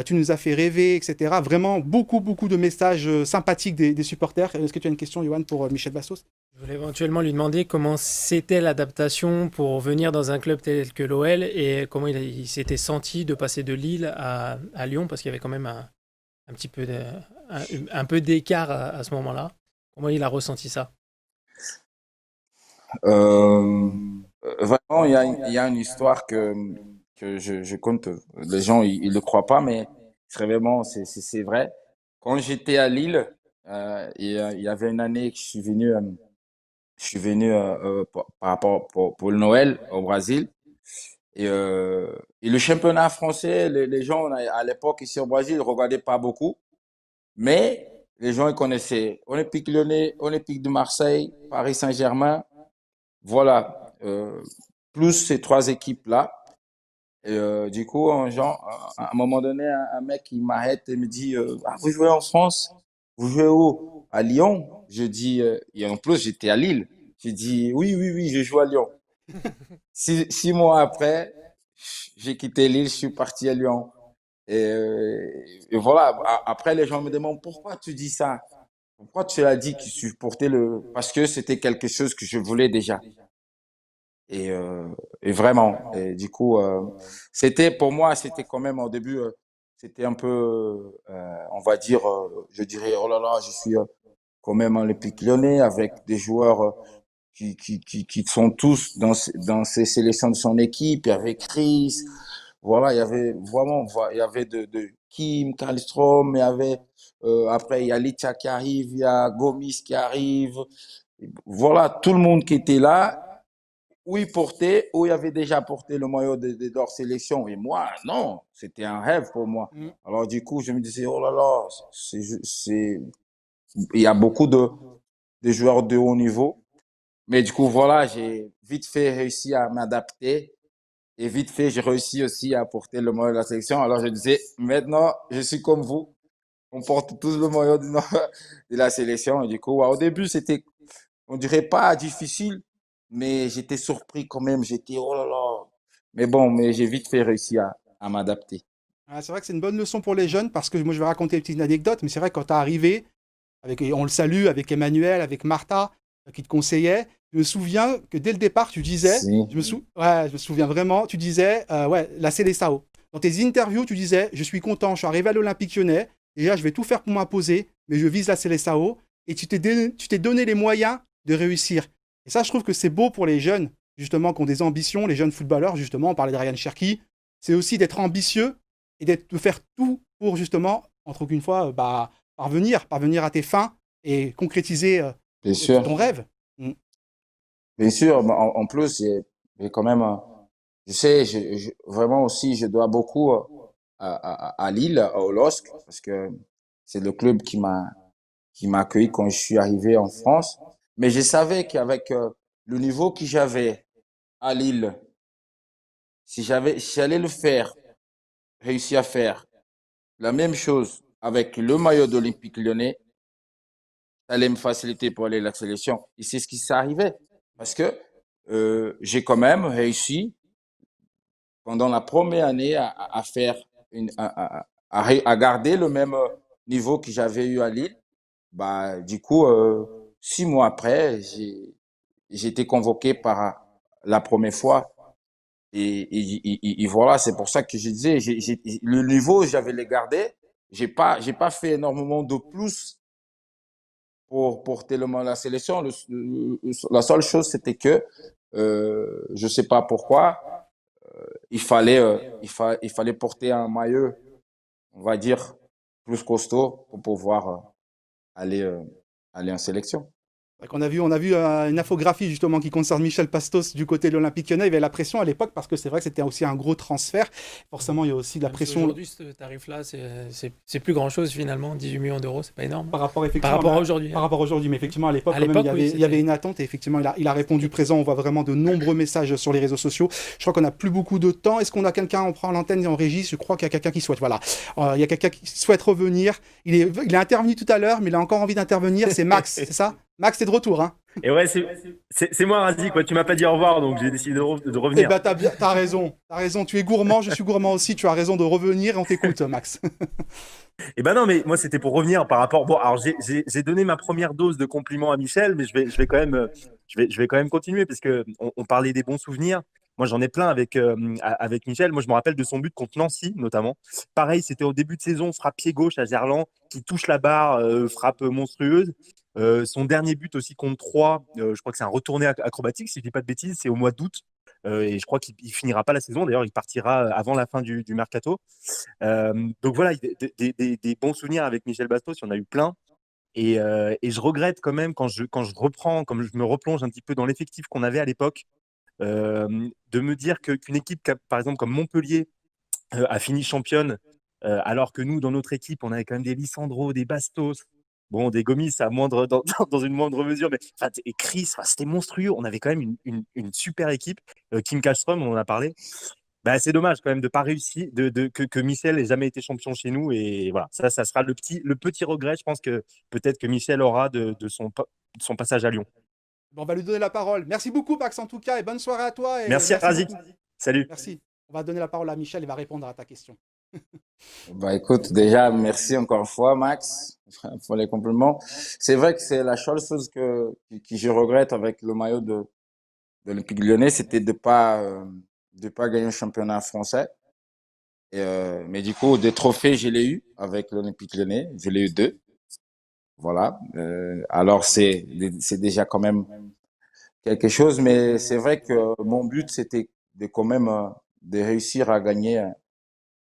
tu nous as fait rêver », etc. Vraiment beaucoup de messages sympathiques des supporters. Est-ce que tu as une question, Johan, pour Michel Bastos? Je voulais éventuellement lui demander comment c'était l'adaptation pour venir dans un club tel que l'OL et comment il s'était senti de passer de Lille à Lyon, parce qu'il y avait quand même un petit peu un peu d'écart à ce moment-là. Comment il a ressenti ça? Vraiment, il y a une histoire que je compte. Les gens, ils le croient pas, mais c'est vraiment, c'est vrai. Quand j'étais à Lille, il y avait une année que je suis venu par rapport pour le Noël au Brésil. Et le championnat français, les gens à l'époque ici au Brésil, ils regardaient pas beaucoup, mais les gens ils connaissaient Olympique Lyonnais, Olympique de Marseille, Paris Saint-Germain, voilà, plus ces trois équipes-là. Du coup, à un moment donné, un mec il m'arrête et me dit ah, vous jouez en France? Vous jouez où? À Lyon? Je dis et en plus j'étais à Lille. J'ai dit oui, je joue à Lyon. 6 mois après, j'ai quitté Lille, je suis parti à Lyon. Et voilà, après les gens me demandent pourquoi tu dis ça? Pourquoi tu as dit que tu supportais le... Parce que c'était quelque chose que je voulais déjà. Et vraiment, et du coup, c'était pour moi, c'était quand même au début, c'était un peu, on va dire, je dirais, oh là là, je suis quand même Olympique Lyonnais avec des joueurs qui sont tous dans ces sélections de son équipe. Il y avait Chris, voilà, il y avait vraiment, il y avait de Kim, Karlstrom, il y avait, après, il y a Licha qui arrive, il y a Gomis qui arrive. Voilà, tout le monde qui était là, où il portait, où il avait déjà porté le maillot de leur sélection. Et moi, non, c'était un rêve pour moi. Alors, du coup, je me disais, oh là là, il y a beaucoup de joueurs de haut niveau. Mais du coup, voilà, j'ai vite fait réussi à m'adapter. Et vite fait, j'ai réussi aussi à porter le maillot de la sélection. Alors, je disais, maintenant, je suis comme vous. On porte tous le maillot de la sélection. Et du coup, au début, c'était, on dirait pas difficile, mais j'étais surpris quand même. J'étais, oh là là. Mais bon, mais j'ai vite fait réussir à m'adapter. Ah, c'est vrai que c'est une bonne leçon pour les jeunes parce que moi je vais raconter une petite anecdote, mais c'est vrai que quand tu es arrivé, et on le salue avec Emmanuel, avec Martha, qui te conseillait, je me souviens que dès le départ tu disais, Si. ouais, je me souviens vraiment, tu disais, ouais, la Seleção. Dans tes interviews, tu disais, je suis content, je suis arrivé à l'Olympique Lyonnais, déjà je vais tout faire pour m'imposer, mais je vise la Seleção, et tu t'es donné les moyens de réussir. Et ça, je trouve que c'est beau pour les jeunes, justement, qui ont des ambitions, les jeunes footballeurs, justement, on parlait de Ryan Cherki, c'est aussi d'être ambitieux et de faire tout pour, justement, entre une fois, parvenir à tes fins et concrétiser Bien sûr. ton rêve. Bien sûr, mais en plus, j'ai quand même, je sais, vraiment aussi, je dois beaucoup à Lille, au LOSC, parce que c'est le club qui m'a accueilli quand je suis arrivé en France. Mais je savais qu'avec le niveau que j'avais à Lille, si j'allais réussir à faire la même chose avec le maillot d'Olympique Lyonnais, ça allait me faciliter pour aller à la sélection. Et c'est ce qui s'est arrivé. Parce que j'ai quand même réussi pendant la première année à faire à garder le même niveau que j'avais eu à Lille. Bah, du coup, 6 mois après, j'ai été convoqué par la première fois. Et voilà, c'est pour ça que je disais, le niveau, j'avais les gardé. J'ai pas fait énormément de plus pour porter le maillot de la sélection. La seule chose, c'était que, je sais pas pourquoi, il fallait porter un maillot, on va dire, plus costaud pour pouvoir aller en sélection. On a vu une infographie justement qui concerne Michel Pastos du côté de l'Olympique Lyonnais. Il y avait la pression à l'époque parce que c'est vrai que c'était aussi un gros transfert. Forcément, il y a aussi de la pression. Aujourd'hui, ce tarif-là, c'est plus grand-chose finalement. 18 millions d'euros, c'est pas énorme. Par rapport à aujourd'hui. Par rapport à aujourd'hui, mais effectivement, à l'époque, oui, il y avait une attente et effectivement, il a répondu présent. On voit vraiment de nombreux messages sur les réseaux sociaux. Je crois qu'on n'a plus beaucoup de temps. Est-ce qu'on a quelqu'un, on prend l'antenne en régie? Je crois qu'il y a quelqu'un qui souhaite. Voilà. Il y a quelqu'un qui souhaite revenir. Il a intervenu tout à l'heure, mais il a encore envie d'intervenir. C'est Max, c'est ça? Max, t'es de retour, hein? Et ouais, c'est moi, Razi, quoi. Tu m'as pas dit au revoir, donc j'ai décidé de revenir. Eh ben, t'as raison. Tu es gourmand, je suis gourmand aussi. Tu as raison de revenir. On t'écoute, Max. Eh ben non, mais moi, c'était pour revenir par rapport. Bon, alors j'ai donné ma première dose de compliments à Michel, mais je vais quand même continuer parce que on parlait des bons souvenirs. Moi, j'en ai plein avec Michel. Moi, je me rappelle de son but contre Nancy, notamment. Pareil, c'était au début de saison, frappe pied gauche à Gerland, qui touche la barre, frappe monstrueuse. Son dernier but aussi contre Troyes, je crois que c'est un retourné acrobatique, si je dis pas de bêtises, c'est au mois d'août. Et je crois qu'il finira pas la saison. D'ailleurs, il partira avant la fin du mercato. Donc voilà, des bons souvenirs avec Michel Bastos, il y en a eu plein. Et je regrette quand même quand je reprends, comme je me replonge un petit peu dans l'effectif qu'on avait à l'époque, de me dire qu'une équipe, par exemple, comme Montpellier, a fini championne, alors que nous, dans notre équipe, on avait quand même des Lissandro, des Bastos, bon, des Gomis dans une moindre mesure, mais et Chris, c'était monstrueux. On avait quand même une super équipe. Kim Kallström, on en a parlé. Bah, c'est dommage quand même de pas réussir, que Michel ait jamais été champion chez nous. Et voilà, ça sera le petit regret, je pense que peut-être que Michel aura de son passage à Lyon. Bon, on va lui donner la parole. Merci beaucoup, Max, en tout cas, et bonne soirée à toi. Et merci Razik. beaucoup. Salut. Merci. On va donner la parole à Michel, il va répondre à ta question. Bah écoute, déjà, merci encore une fois, Max, pour les compliments. C'est vrai que c'est la seule chose que je regrette avec le maillot de l'Olympique Lyonnais, c'était de pas gagner le championnat français. Mais du coup, des trophées, je l'ai eu avec l'Olympique Lyonnais. Je l'ai eu 2. Voilà. Alors, c'est déjà quand même quelque chose. Mais c'est vrai que mon but, c'était de quand même de réussir à gagner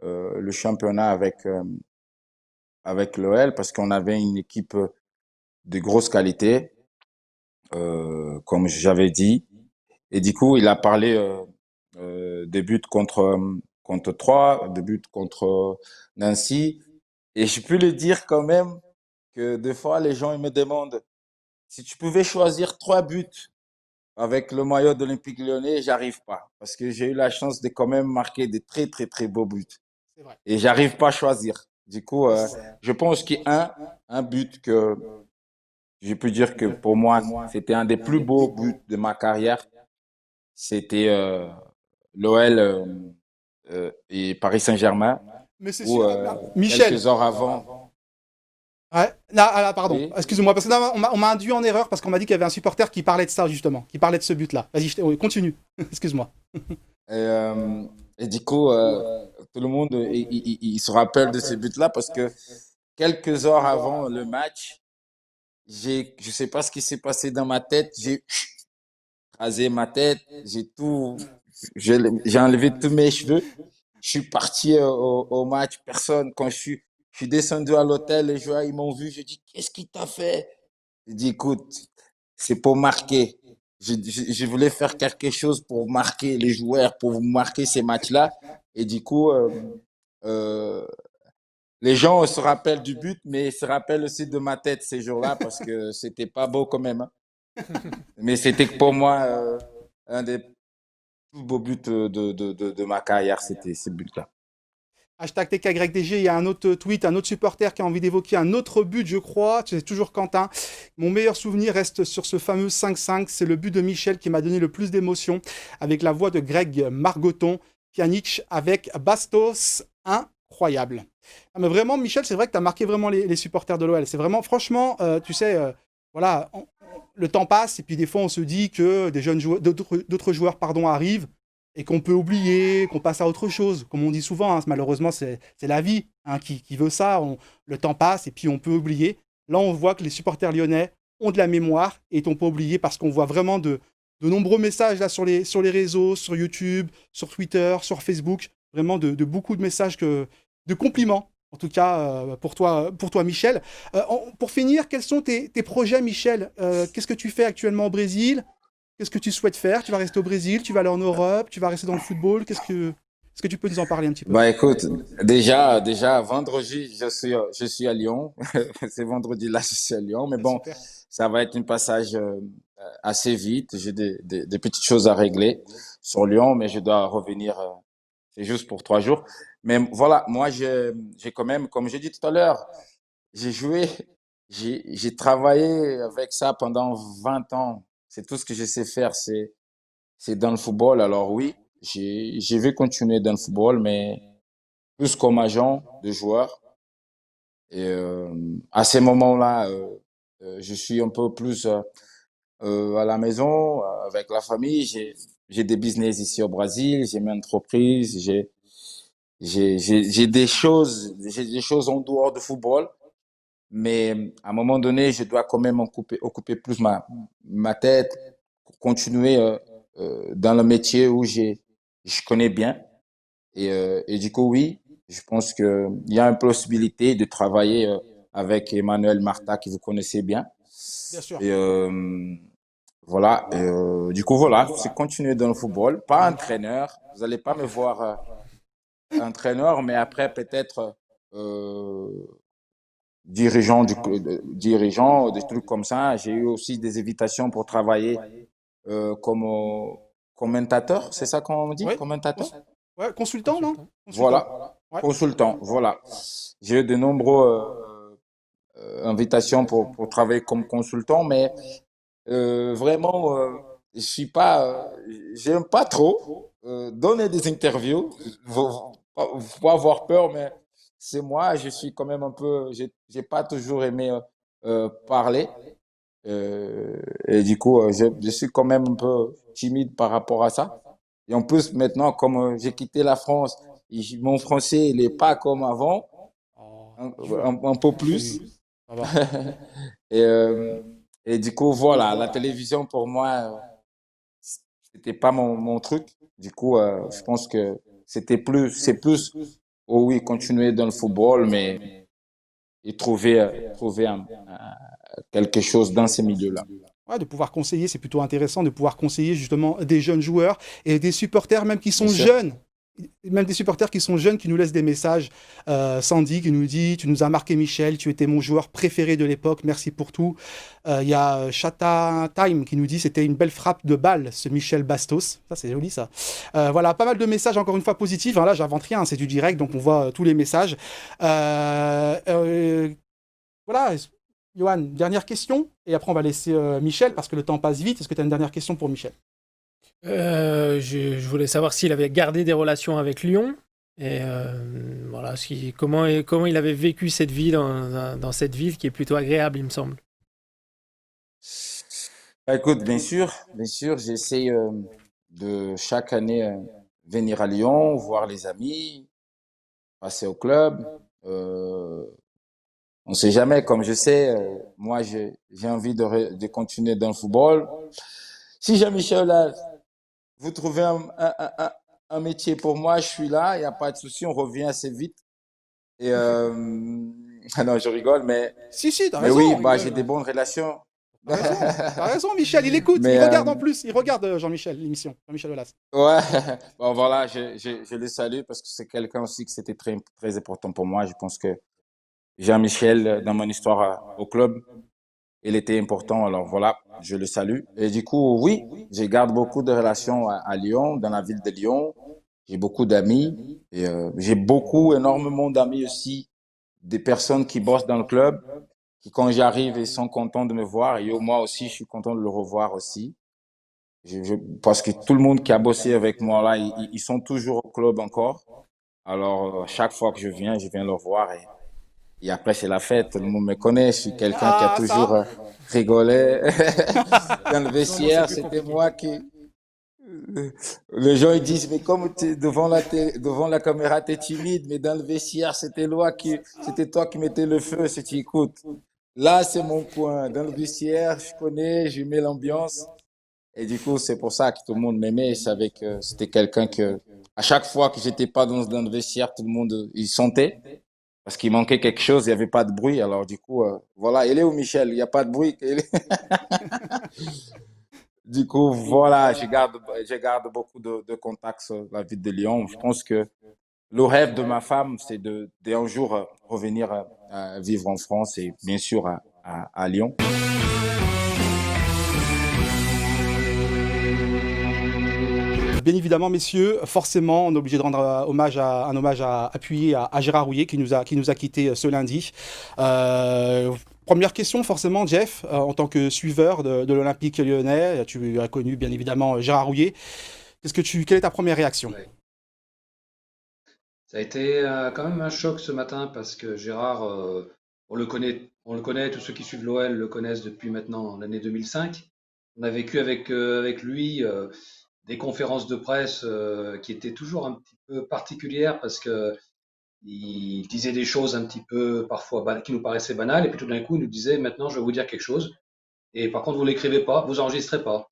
le championnat avec l'OL parce qu'on avait une équipe de grosse qualité, comme j'avais dit. Et du coup, il a parlé des buts contre Troyes, des buts contre Nancy. Et je peux le dire quand même que des fois, les gens ils me demandent si tu pouvais choisir 3 buts avec le maillot d'Olympique Lyonnais, j'arrive pas. Parce que j'ai eu la chance de quand même marquer des très, très, très beaux buts. Et j'arrive pas à choisir. Du coup, je pense qu'il y a un but que je peux dire que pour moi, c'était un des plus beaux buts de ma carrière. C'était l'OL et Paris Saint-Germain. Mais c'est où, sûr. Michel. Quelques heures avant. Ouais. Pardon. Oui. Excuse-moi, parce que on m'a induit en erreur parce qu'on m'a dit qu'il y avait un supporter qui parlait de ça, justement, qui parlait de ce but-là. Vas-y, continue. Excuse-moi. Et du coup, tout le monde il se rappelle de ce but-là parce que quelques heures avant le match, je sais pas ce qui s'est passé dans ma tête. J'ai rasé ma tête, j'ai enlevé tous mes cheveux. Je suis parti au match. Quand je suis descendu à l'hôtel, les joueurs, ils m'ont vu. Je dis, qu'est-ce qu'il t'a fait? Je dis, écoute, c'est pour marquer. Je voulais faire quelque chose pour marquer les joueurs, pour marquer ces matchs-là. Et du coup, les gens se rappellent du but, mais ils se rappellent aussi de ma tête ces jours-là parce que c'était pas beau quand même. Hein. Mais c'était pour moi un des plus beaux buts de ma carrière, c'était ce but-là. Hashtag TKYDG, il y a un autre tweet, un autre supporter qui a envie d'évoquer un autre but, je crois. C'est toujours Quentin. Mon meilleur souvenir reste sur ce fameux 5-5. C'est le but de Michel qui m'a donné le plus d'émotion avec la voix de Greg Margoton. Pjanic avec Bastos. Incroyable. Ah, mais vraiment, Michel, c'est vrai que tu as marqué vraiment les supporters de l'OL. C'est vraiment, franchement, tu sais, voilà, le temps passe et puis des fois, on se dit que des jeunes joueurs, d'autres joueurs arrivent et qu'on peut oublier, qu'on passe à autre chose. Comme on dit souvent, hein, malheureusement, c'est la vie hein, qui veut ça. Le temps passe et puis on peut oublier. Là, on voit que les supporters lyonnais ont de la mémoire et t'ont pas oublié parce qu'on voit vraiment de nombreux messages là, sur les réseaux, sur YouTube, sur Twitter, sur Facebook. Vraiment de beaucoup de messages, de compliments, en tout cas pour toi Michel. Pour finir, quels sont tes projets, Michel? Qu'est-ce que tu fais actuellement au Brésil? Qu'est-ce que tu souhaites faire? Tu vas rester au Brésil? Tu vas aller en Europe? Tu vas rester dans le football? Est-ce que tu peux nous en parler un petit peu? Bah écoute, déjà vendredi, je suis à Lyon. C'est vendredi là, je suis à Lyon. Mais bon, super. Ça va être un passage assez vite. J'ai des petites choses à régler sur Lyon, mais je dois revenir. C'est juste pour 3 jours. Mais voilà, moi, j'ai quand même, comme j'ai dit tout à l'heure, j'ai joué, j'ai travaillé avec ça pendant 20 ans. C'est tout ce que je sais faire, c'est dans le football. Alors oui, je vais continuer dans le football, mais plus comme agent de joueur. Et à ces moments-là, je suis un peu plus à la maison avec la famille. j'ai des business ici au Brésil, j'ai mes entreprises, j'ai des choses en dehors du football. Mais à un moment donné, je dois quand même occuper plus ma tête pour continuer dans le métier où je connais bien. Et du coup, oui, je pense qu'il y a une possibilité de travailler avec Emmanuel Marta, que vous connaissez bien. Bien sûr. Et voilà. Du coup, voilà, c'est continuer dans le football. Pas entraîneur. Vous n'allez pas me voir entraîneur, mais après, peut-être dirigeant, des trucs comme ça. J'ai eu aussi des invitations pour travailler comme commentateur, c'est ça qu'on dit, Ouais. commentateur? Ouais, consultant, non? Voilà, Ouais. consultant, voilà. J'ai eu de nombreuses invitations pour travailler comme consultant, mais vraiment, je suis pas, j'aime pas trop donner des interviews. Faut pas avoir peur, mais c'est moi, je suis quand même un peu, j'ai pas toujours aimé parler. Et du coup, je suis quand même un peu timide par rapport à ça. Et en plus, maintenant, comme j'ai quitté la France, mon français, il est pas comme avant, un peu plus. Ça va. Et, et du coup, voilà, la télévision pour moi, c'était pas mon truc. Du coup, je pense que c'est plus, oh oui, continuer dans le football, mais et trouver quelque chose dans ces milieux-là. Ouais, de pouvoir conseiller, c'est plutôt intéressant de pouvoir conseiller justement des jeunes joueurs et des supporters même qui sont Bien sûr. jeunes. Même des supporters qui sont jeunes qui nous laissent des messages. Sandy qui nous dit: Tu nous as marqué, Michel, tu étais mon joueur préféré de l'époque, merci pour tout. Il y a Chata Time qui nous dit: C'était une belle frappe de balle, ce Michel Bastos. Ça, c'est joli, ça. Voilà, pas mal de messages, encore une fois, positifs. Hein, là, j'invente rien, hein, c'est du direct, donc on voit tous les messages. Voilà, Johan, dernière question, et après on va laisser Michel, parce que le temps passe vite. Est-ce que tu as une dernière question pour Michel? Je voulais savoir s'il avait gardé des relations avec Lyon et voilà, comment il avait vécu cette vie dans cette ville qui est plutôt agréable, il me semble. Bah, écoute, bien sûr, j'essaie de chaque année venir à Lyon, voir les amis, passer au club. On sait jamais, comme je sais, moi j'ai envie de continuer dans le football. Si Jean-Michel, là, vous trouvez un métier pour moi, je suis là, il n'y a pas de souci, on revient assez vite. Et ah non, je rigole, Si, t'as mais raison. oui, bah, j'ai des bonnes relations. T'as raison, Michel, il écoute, Mais, il regarde en plus, il regarde Jean-Michel, l'émission, Jean-Michel Aulas. Ouais, bon voilà, je le salue parce que c'est quelqu'un aussi que c'était très, très important pour moi. Je pense que Jean-Michel, dans mon histoire au club, il était important. Alors voilà, je le salue. Et du coup, oui, je garde beaucoup de relations à Lyon, dans la ville de Lyon. J'ai beaucoup d'amis et j'ai énormément d'amis aussi, des personnes qui bossent dans le club, qui quand j'arrive, ils sont contents de me voir et moi aussi, je suis content de le revoir aussi. Parce que tout le monde qui a bossé avec moi là, ils sont toujours au club encore. Alors, chaque fois que je viens leur voir et après, c'est la fête. Tout le monde me connaît. Je suis quelqu'un qui a toujours rigolé. Dans le vestiaire, c'était moi qui. Les gens ils disent, mais comme devant la caméra, t'es timide, mais dans le vestiaire, c'était toi qui mettais le feu. Si tu écoutes. Là, c'est mon coin. Dans le vestiaire, je connais, je mets l'ambiance. Et du coup, c'est pour ça que tout le monde m'aimait. Je savais que c'était quelqu'un que, à chaque fois que j'étais pas dans le vestiaire, tout le monde, il sentait. Parce qu'il manquait quelque chose, il n'y avait pas de bruit. Alors, du coup, voilà. Il est où, Michel? Il n'y a pas de bruit. Du coup, voilà. Je garde beaucoup de contacts sur la ville de Lyon. Je pense que le rêve de ma femme, c'est d'un jour revenir vivre en France et bien sûr à Lyon. Bien évidemment, messieurs, forcément, on est obligé de rendre un hommage appuyé à Gérard Rouillet qui nous a quittés ce lundi. Première question, forcément, Jeff, en tant que suiveur de l'Olympique lyonnais, tu as connu bien évidemment Gérard Rouillet. Quelle est ta première réaction? Ça a été quand même un choc ce matin parce que Gérard, on le connaît, tous ceux qui suivent l'OL le connaissent depuis maintenant l'année 2005. On a vécu avec lui des conférences de presse qui étaient toujours un petit peu particulières parce que il disait des choses un petit peu parfois qui nous paraissaient banales et puis tout d'un coup il nous disait maintenant je vais vous dire quelque chose et par contre vous l'écrivez pas, vous enregistrez pas.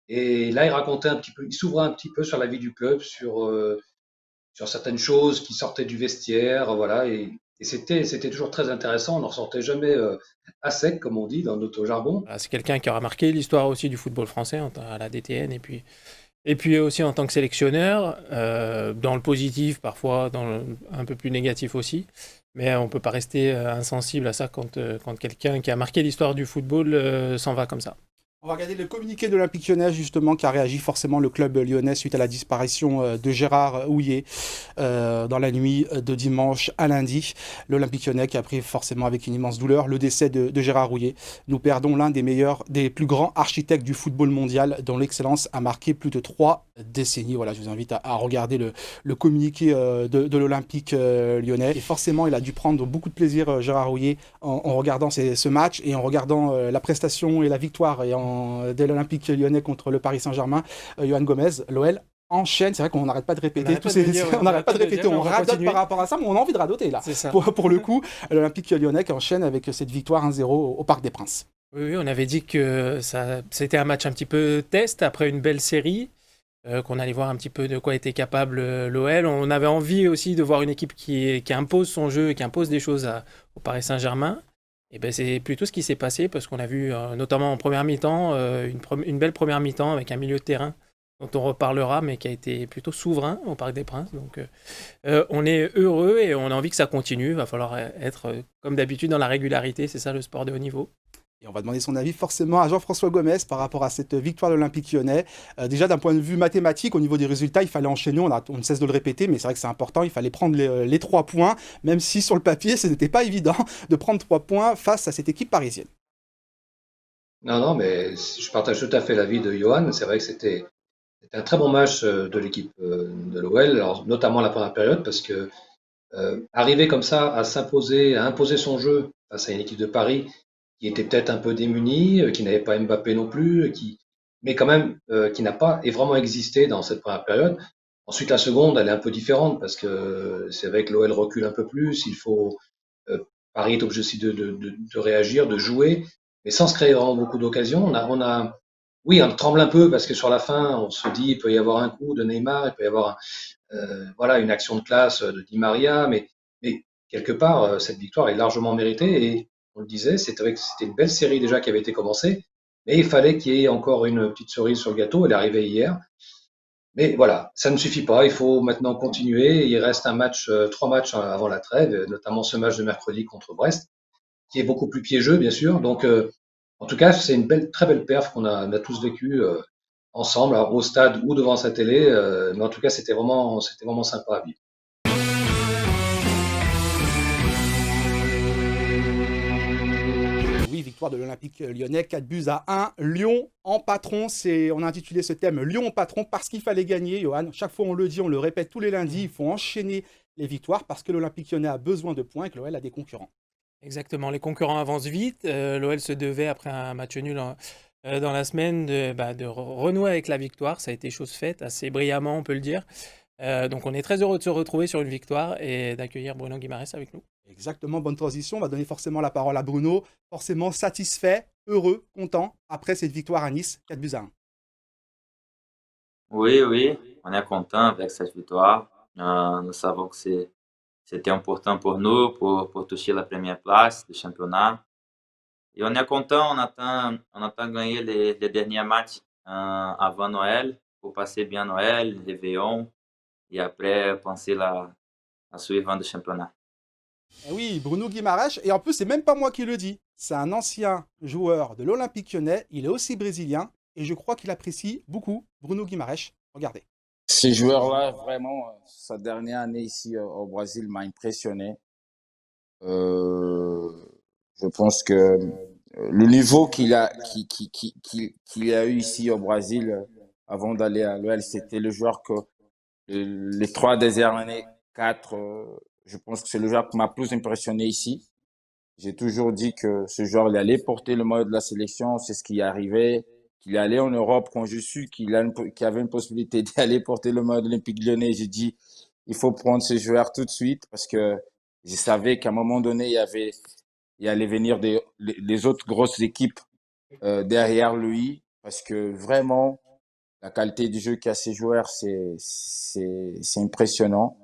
Et là il racontait un petit peu, il s'ouvrait un petit peu sur la vie du club, sur certaines choses qui sortaient du vestiaire, voilà. Et c'était toujours très intéressant. On n'en sortait jamais à sec, comme on dit dans notre jargon. Voilà, c'est quelqu'un qui aura marqué l'histoire aussi du football français à la DTN et puis aussi en tant que sélectionneur, dans le positif, parfois un peu plus négatif aussi. Mais on ne peut pas rester insensible à ça quand quelqu'un qui a marqué l'histoire du football s'en va comme ça. On va regarder le communiqué de l'Olympique Lyonnais, justement, qui a réagi forcément le club lyonnais suite à la disparition de Gérard Houllier dans la nuit de dimanche à lundi. L'Olympique Lyonnais qui a pris forcément avec une immense douleur le décès de Gérard Houllier. Nous perdons l'un des plus grands architectes du football mondial, dont l'excellence a marqué plus de 3 décennies. Voilà, je vous invite à regarder le communiqué de l'Olympique Lyonnais. Et forcément, il a dû prendre beaucoup de plaisir, Gérard Houllier, en regardant ce match et en regardant la prestation et la victoire de l'Olympique Lyonnais contre le Paris Saint-Germain. Yohan Gomez, l'OL enchaîne, c'est vrai qu'on n'arrête pas de répéter, on n'arrête pas de répéter, on radote par rapport à ça, mais on a envie de radoter là. Pour le coup, l'Olympique Lyonnais qui enchaîne avec cette victoire 1-0 au Parc des Princes. Oui, on avait dit que c'était un match un petit peu test après une belle série, qu'on allait voir un petit peu de quoi était capable l'OL. On avait envie aussi de voir une équipe qui impose son jeu et qui impose des choses au Paris Saint-Germain. Et ben c'est plutôt ce qui s'est passé parce qu'on a vu notamment en première mi-temps une belle première mi-temps avec un milieu de terrain dont on reparlera mais qui a été plutôt souverain au Parc des Princes. Donc on est heureux et on a envie que ça continue. Il va falloir être comme d'habitude dans la régularité, c'est ça le sport de haut niveau. Et on va demander son avis forcément à Jean-François Gomez par rapport à cette victoire de l'Olympique Lyonnais. Déjà d'un point de vue mathématique, au niveau des résultats, il fallait enchaîner, on ne cesse de le répéter, mais c'est vrai que c'est important, il fallait prendre les 3 points, même si sur le papier, ce n'était pas évident de prendre 3 points face à cette équipe parisienne. Non, mais je partage tout à fait l'avis de Yohan. C'est vrai que c'était un très bon match de l'équipe de l'OL, alors notamment la première période, parce que arriver comme ça à s'imposer, à imposer son jeu face à une équipe de Paris qui était peut-être un peu démunie, qui n'avait pas Mbappé non plus, mais quand même qui n'a pas et vraiment existé dans cette première période. Ensuite, la seconde, elle est un peu différente parce que c'est vrai que l'OL recule un peu plus. Paris est obligé aussi de réagir, de jouer, mais sans se créer vraiment beaucoup d'occasions. Oui, on tremble un peu parce que sur la fin, on se dit il peut y avoir un coup de Neymar, il peut y avoir une action de classe de Di Maria, mais quelque part, cette victoire est largement méritée et on le disait, c'était une belle série déjà qui avait été commencée, mais il fallait qu'il y ait encore une petite cerise sur le gâteau. Elle est arrivée hier. Mais voilà, ça ne suffit pas. Il faut maintenant continuer. Il reste 3 matchs avant la trêve, notamment ce match de mercredi contre Brest, qui est beaucoup plus piégeux, bien sûr. Donc, en tout cas, c'est une très belle perf qu'on a tous vécu ensemble, alors, au stade ou devant sa télé. Mais en tout cas, c'était vraiment sympa à vivre. Victoire de l'Olympique Lyonnais, 4-1. Lyon en patron, on a intitulé ce thème Lyon en patron parce qu'il fallait gagner, Yohan. Chaque fois on le dit, on le répète tous les lundis, il faut enchaîner les victoires parce que l'Olympique Lyonnais a besoin de points et que l'OL a des concurrents. Exactement, les concurrents avancent vite. L'OL se devait, après un match nul dans la semaine, de renouer avec la victoire. Ça a été chose faite, assez brillamment, on peut le dire. Donc on est très heureux de se retrouver sur une victoire et d'accueillir Bruno Guimaraes avec nous. Exactement, bonne transition. On va donner forcément la parole à Bruno. Forcément satisfait, heureux, content après cette victoire à Nice, 4-1. Oui, on est content avec cette victoire. Nous savons que c'était important pour nous, pour toucher la première place du championnat. Et on est content, on attend gagner les derniers matchs avant Noël, pour passer bien Noël, Réveillon, et après penser la suivante du championnat. Et oui, Bruno Guimaraes, et en plus, c'est même pas moi qui le dis. C'est un ancien joueur de l'Olympique Lyonnais, il est aussi brésilien, et je crois qu'il apprécie beaucoup Bruno Guimaraes. Regardez. Ce joueur-là, vraiment, sa dernière année ici au Brésil m'a impressionné. Je pense que le niveau qu'il a eu ici au Brésil avant d'aller à l'OL, c'était le joueur que les 3 dernières années, 4, je pense que c'est le joueur qui m'a plus impressionné ici. J'ai toujours dit que ce joueur, il allait porter le maillot de la sélection, c'est ce qui est arrivé. qu'il est allé en Europe, quand je suis qu'il avait une possibilité d'aller porter le maillot de l'Olympique Lyonnais, j'ai dit, il faut prendre ce joueur tout de suite parce que je savais qu'à un moment donné, il allait venir les autres grosses équipes derrière lui parce que vraiment, la qualité du jeu qu'a ces joueurs, c'est impressionnant.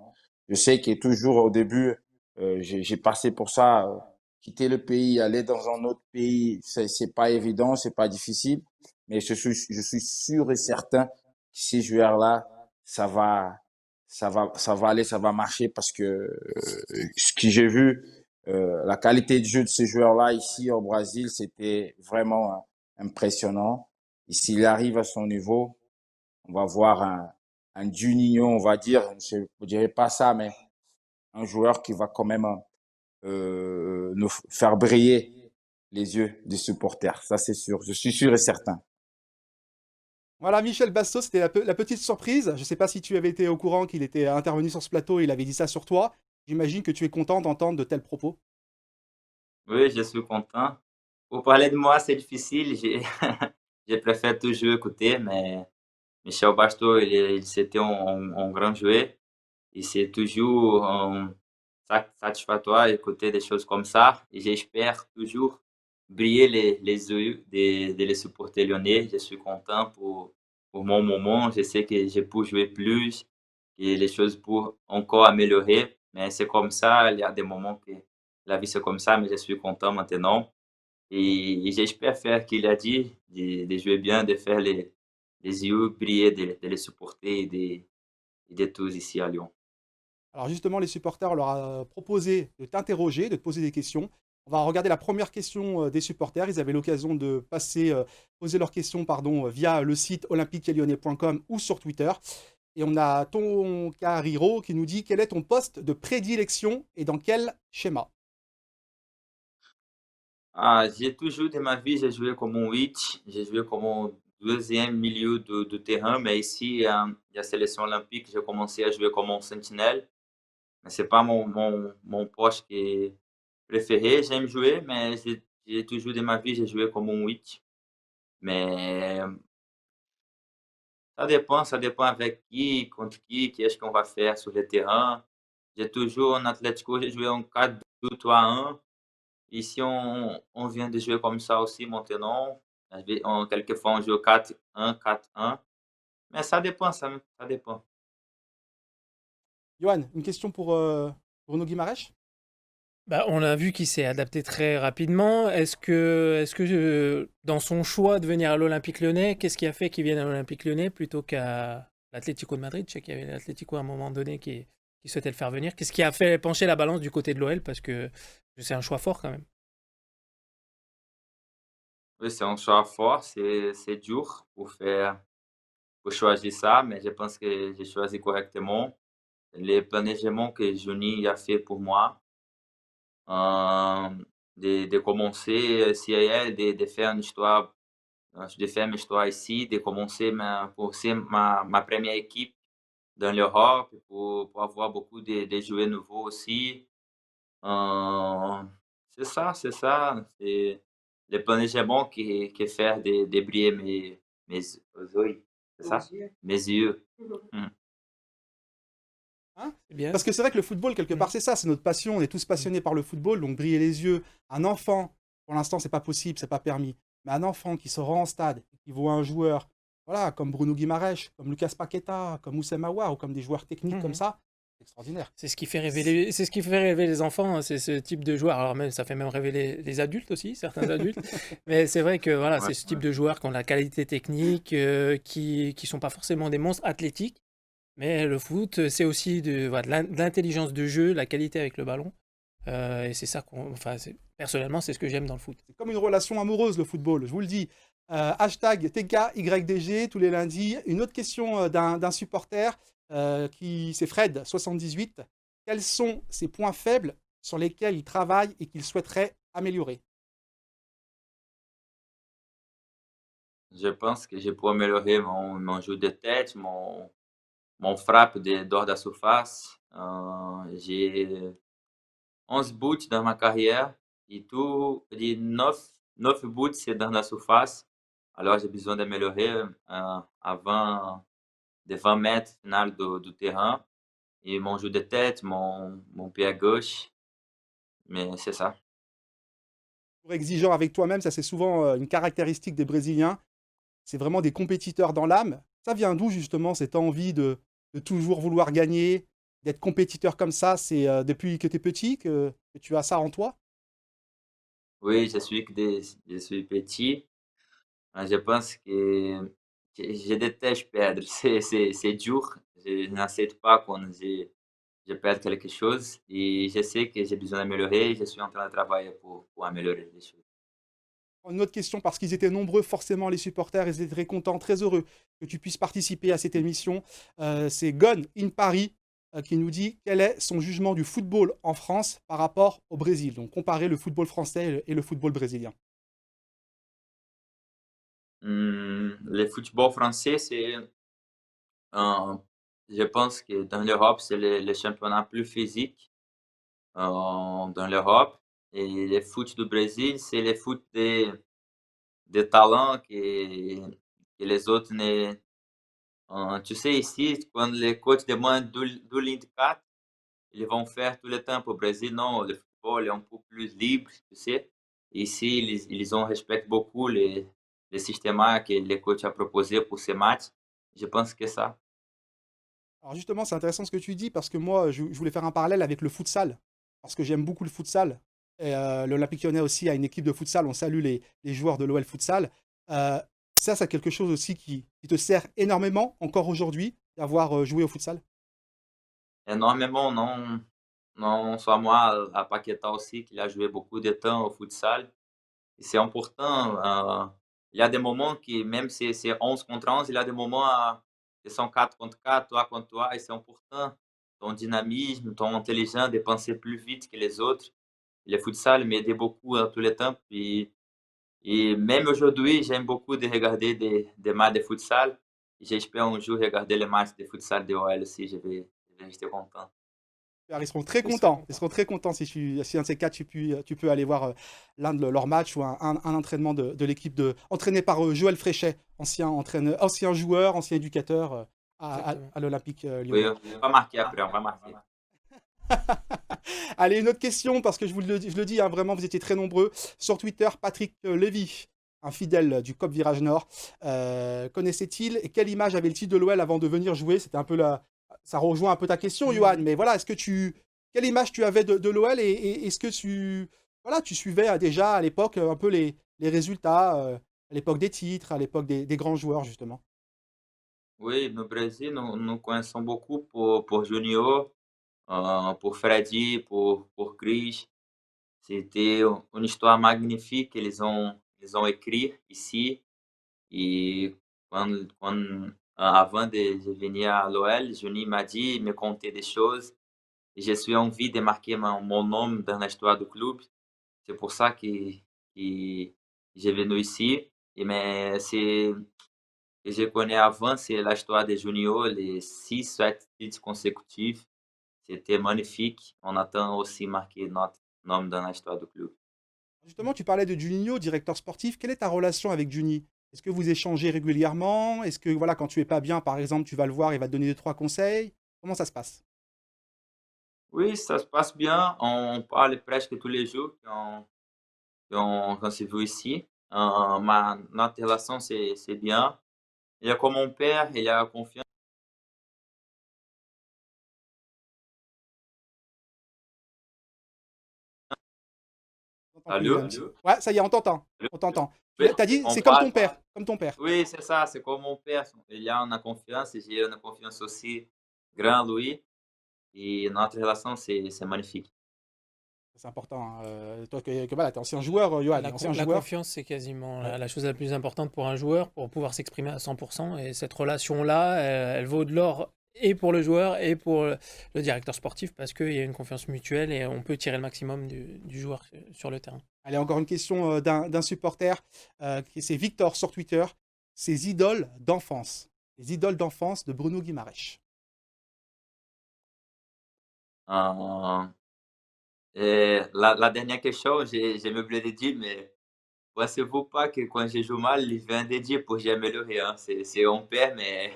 Je sais que toujours au début, j'ai passé pour ça, quitter le pays, aller dans un autre pays, c'est pas évident, c'est pas difficile, mais je suis sûr et certain que ces joueurs-là, ça va aller, ça va marcher parce que ce que j'ai vu, la qualité de jeu de ces joueurs-là ici au Brésil, c'était vraiment impressionnant. Et s'il arrive à son niveau, on va voir un Juninho, on va dire, je ne dirais pas ça, mais un joueur qui va quand même nous faire briller les yeux des supporters. Ça, c'est sûr. Je suis sûr et certain. Voilà, Michel Bastos, c'était la petite surprise. Je ne sais pas si tu avais été au courant qu'il était intervenu sur ce plateau et il avait dit ça sur toi. J'imagine que tu es content d'entendre de tels propos. Oui, je suis content. Pour parler de moi, c'est difficile. Je préfère toujours écouter, mais Michel Bastos, c'était un grand joueur. Et c'est toujours satisfatoire d'écouter des choses comme ça. Et j'espère toujours briller les yeux des supporters lyonnais. Je suis content pour mon moment. Je sais que je peux jouer plus et les choses pour encore améliorer. Mais c'est comme ça. Il y a des moments que la vie c'est comme ça, mais je suis content maintenant. Et j'espère faire ce qu'il a dit, de jouer bien, de faire les yeux briller, de les supporter et de tous ici à Lyon. Alors justement, les supporters, on leur a proposé de t'interroger, de te poser des questions. On va regarder la première question des supporters. Ils avaient l'occasion de poser leurs questions via le site olympiquelyonnais.com ou sur Twitter. Et on a Ton Cariro qui nous dit quel est ton poste de prédilection et dans quel schéma? J'ai toujours de ma vie, j'ai joué comme un 8, j'ai joué comme un deuxième milieu de terrain, mais ici, il y a sélection olympique, j'ai commencé à jouer comme un sentinelle. Mais c'est pas mon poste qui est préféré. J'aime jouer, mais j'ai toujours de ma vie, j'ai joué comme un 8. Mais ça dépend avec qui, contre qui est-ce qu'on va faire sur le terrain. J'ai toujours en Atlético, j'ai joué en 4-2-3-1. Ici, on vient de jouer comme ça aussi maintenant. Quelquefois, on joue 4-1, 4-1. Mais ça dépend, ça dépend. Johan, une question pour Bruno Guimaraes? Bah, on a vu qu'il s'est adapté très rapidement. Est-ce que dans son choix de venir à l'Olympique Lyonnais, qu'est-ce qui a fait qu'il vienne à l'Olympique Lyonnais plutôt qu'à l'Atlético de Madrid? Je sais qu'il y avait l'Atlético à un moment donné qui souhaitait le faire venir. Qu'est-ce qui a fait pencher la balance du côté de l'OL? Parce que c'est un choix fort quand même. Oui, c'est un choix fort, c'est dur pour choisir ça, mais je pense que j'ai choisi correctement. Les planègements que Johnny a fait pour moi, de commencer CIL, de faire une histoire, de faire une histoire ici, de commencer pour ser ma première équipe dans l'Europe, pour avoir beaucoup de joueurs nouveaux aussi. C'est ça, c'est ça. C'est le planègement qui fait de briller mes yeux, c'est ça? Mes yeux. C'est bien. Parce que c'est vrai que le football, quelque part, c'est ça, c'est notre passion. On est tous passionnés par le football, donc briller les yeux. Un enfant, pour l'instant, c'est pas possible, c'est pas permis. Mais un enfant qui se rend en stade, et qui voit un joueur, voilà, comme Bruno Guimaraes, comme Lucas Paqueta, comme Oussem Aouar, ou comme des joueurs techniques comme ça, c'est extraordinaire. C'est ce qui fait rêver les enfants, hein, c'est ce type de joueur. Alors même, ça fait même rêver les adultes aussi, certains adultes. Mais c'est vrai que voilà, c'est ce type de joueurs qui ont la qualité technique, qui sont pas forcément des monstres athlétiques. Mais le foot, c'est aussi de l'intelligence de jeu, la qualité avec le ballon. Et c'est ça personnellement, c'est ce que j'aime dans le foot. C'est comme une relation amoureuse, le football, je vous le dis. Hashtag TKYDG tous les lundis. Une autre question d'un supporter, c'est Fred78. Quels sont ses points faibles sur lesquels il travaille et qu'il souhaiterait améliorer? Je pense que je peux améliorer mon jeu de tête, mon frappe dehors da surface. J'ai 11 buts dans ma carrière et tout, de 9 buts c'est dans la surface. Alors, j'ai besoin d'améliorer des 20 mètres final du terrain et mon jeu de tête, mon pied à gauche. Mais c'est ça. Exigeant avec toi-même, ça c'est souvent une caractéristique des Brésiliens. C'est vraiment des compétiteurs dans l'âme. Ça vient d'où justement cette envie de toujours vouloir gagner, d'être compétiteur comme ça? C'est depuis que tu es petit que tu as ça en toi? Oui, je suis petit. Je pense que je déteste perdre. C'est dur. Je n'accepte pas quand je perds quelque chose. Et je sais que j'ai besoin d'améliorer et je suis en train de travailler pour améliorer les choses. Une autre question, parce qu'ils étaient nombreux, forcément, les supporters, ils étaient très contents, très heureux que tu puisses participer à cette émission. C'est Gone in Paris qui nous dit quel est son jugement du football en France par rapport au Brésil. Donc, comparer le football français et le football brésilien. Le football français, euh, je pense que dans l'Europe, c'est le championnat plus physique dans l'Europe. Et le foot du Brésil, c'est le foot des talents que les autres ne. Tu sais, ici, quand les coachs demandent deux lignes de 4, ils vont faire tout le temps. Au Brésil, non, le football est un peu plus libre, tu sais. Ici, ils ont respectent beaucoup les systèmes que les coachs ont proposés pour ces matchs. Je pense que ça. Alors justement, c'est intéressant ce que tu dis parce que moi, je voulais faire un parallèle avec le futsal parce que j'aime beaucoup le futsal. Et l'Olympique Lyonnais aussi a une équipe de futsal. On salue les joueurs de l'OL Futsal. Euh, Ça, c'est quelque chose aussi qui te sert énormément encore aujourd'hui d'avoir joué au futsal. Énormément, non, non só moi, à Paquetá aussi, qui a joué beaucoup de temps au futsal. Et c'est important. Il y a des moments qui, même si c'est 11 contre 11, il y a des moments qui sont 4 contre 4, toi contre toi, et c'est important. Ton dynamisme, ton intelligence de penser plus vite que les autres. Le futsal m'aidait beaucoup à tous les temps. Et même aujourd'hui, j'aime beaucoup de regarder des matchs de futsal. J'espère un jour regarder les matchs de futsal de OL aussi, je vais rester content. Alors, ils seront très contents. Ils seront très contents si un de ces quatre, tu peux aller voir l'un de leurs matchs ou un entraînement de l'équipe entraîné par Joël Fréchet, ancien entraîneur, ancien joueur, ancien éducateur à l'Olympique Oui, Lyonnais. on va marquer après, on va marquer. Allez, une autre question, parce que je le dis, hein, vraiment, vous étiez très nombreux. Sur Twitter, Patrick Lévy, un fidèle du COP Virage Nord, connaissait-il et quelle image avait-il de l'OL avant de venir jouer? C'était un peu ça rejoint un peu ta question, Johan, mais voilà, quelle image tu avais de l'OL et est-ce que voilà, tu suivais déjà à l'époque un peu les résultats, à l'époque des titres, à l'époque des grands joueurs, justement? Oui, no Brésil, nous connaissons beaucoup pour Junior, pour Freddy, pour Chris. C'était une histoire magnifique qu'ils ont écrit ici. Et avant de venir à l'OL, Juni m'a dit, me contait des choses. Et je suis envie de marquer mon nom dans l'histoire du club. C'est pour ça que j'ai venu ici. Mais que je connais avant, c'est l'histoire de Junior, les 6, 7 titres consécutifs. C'était magnifique. On attend aussi marquer notre nom dans l'histoire du club. Justement, tu parlais de Juninho, directeur sportif. Quelle est ta relation avec Juni? Est-ce que vous échangez régulièrement? Est-ce que voilà, quand tu es pas bien, par exemple, tu vas le voir et il va te donner deux, trois conseils? Comment ça se passe? Oui, ça se passe bien. On parle presque tous les jours quand se voit ici. Notre relation, c'est bien. Il est comme mon père, il a confiance. On t'entend plus, il y a Allô? un petit- Ouais, ça y est, on t'entend. Allô? On t'entend. Oui, Tu as dit, on c'est comme ton parle. père. Comme ton père. Oui, c'est ça, c'est comme mon père. Il a une confiance et j'ai une confiance aussi grande, lui. Et notre relation, c'est magnifique. C'est important, hein. Toi, voilà, t'es ancien joueur, Johan, ancien La joueur. confiance, c'est quasiment la chose la plus importante pour un joueur pour pouvoir s'exprimer à 100%. Et cette relation-là, elle vaut de l'or et pour le joueur et pour le directeur sportif parce qu'il y a une confiance mutuelle et on peut tirer le maximum du joueur sur le terrain. Allez, encore une question d'un supporter. C'est Victor sur Twitter. Ses idoles d'enfance. Les idoles d'enfance de Bruno Guimaraes. Et la dernière question, j'ai oublié de dire, mais pensez-vous pas que quand je joue mal, il vient de dire pour j'améliorer, hein. C'est on perd, mais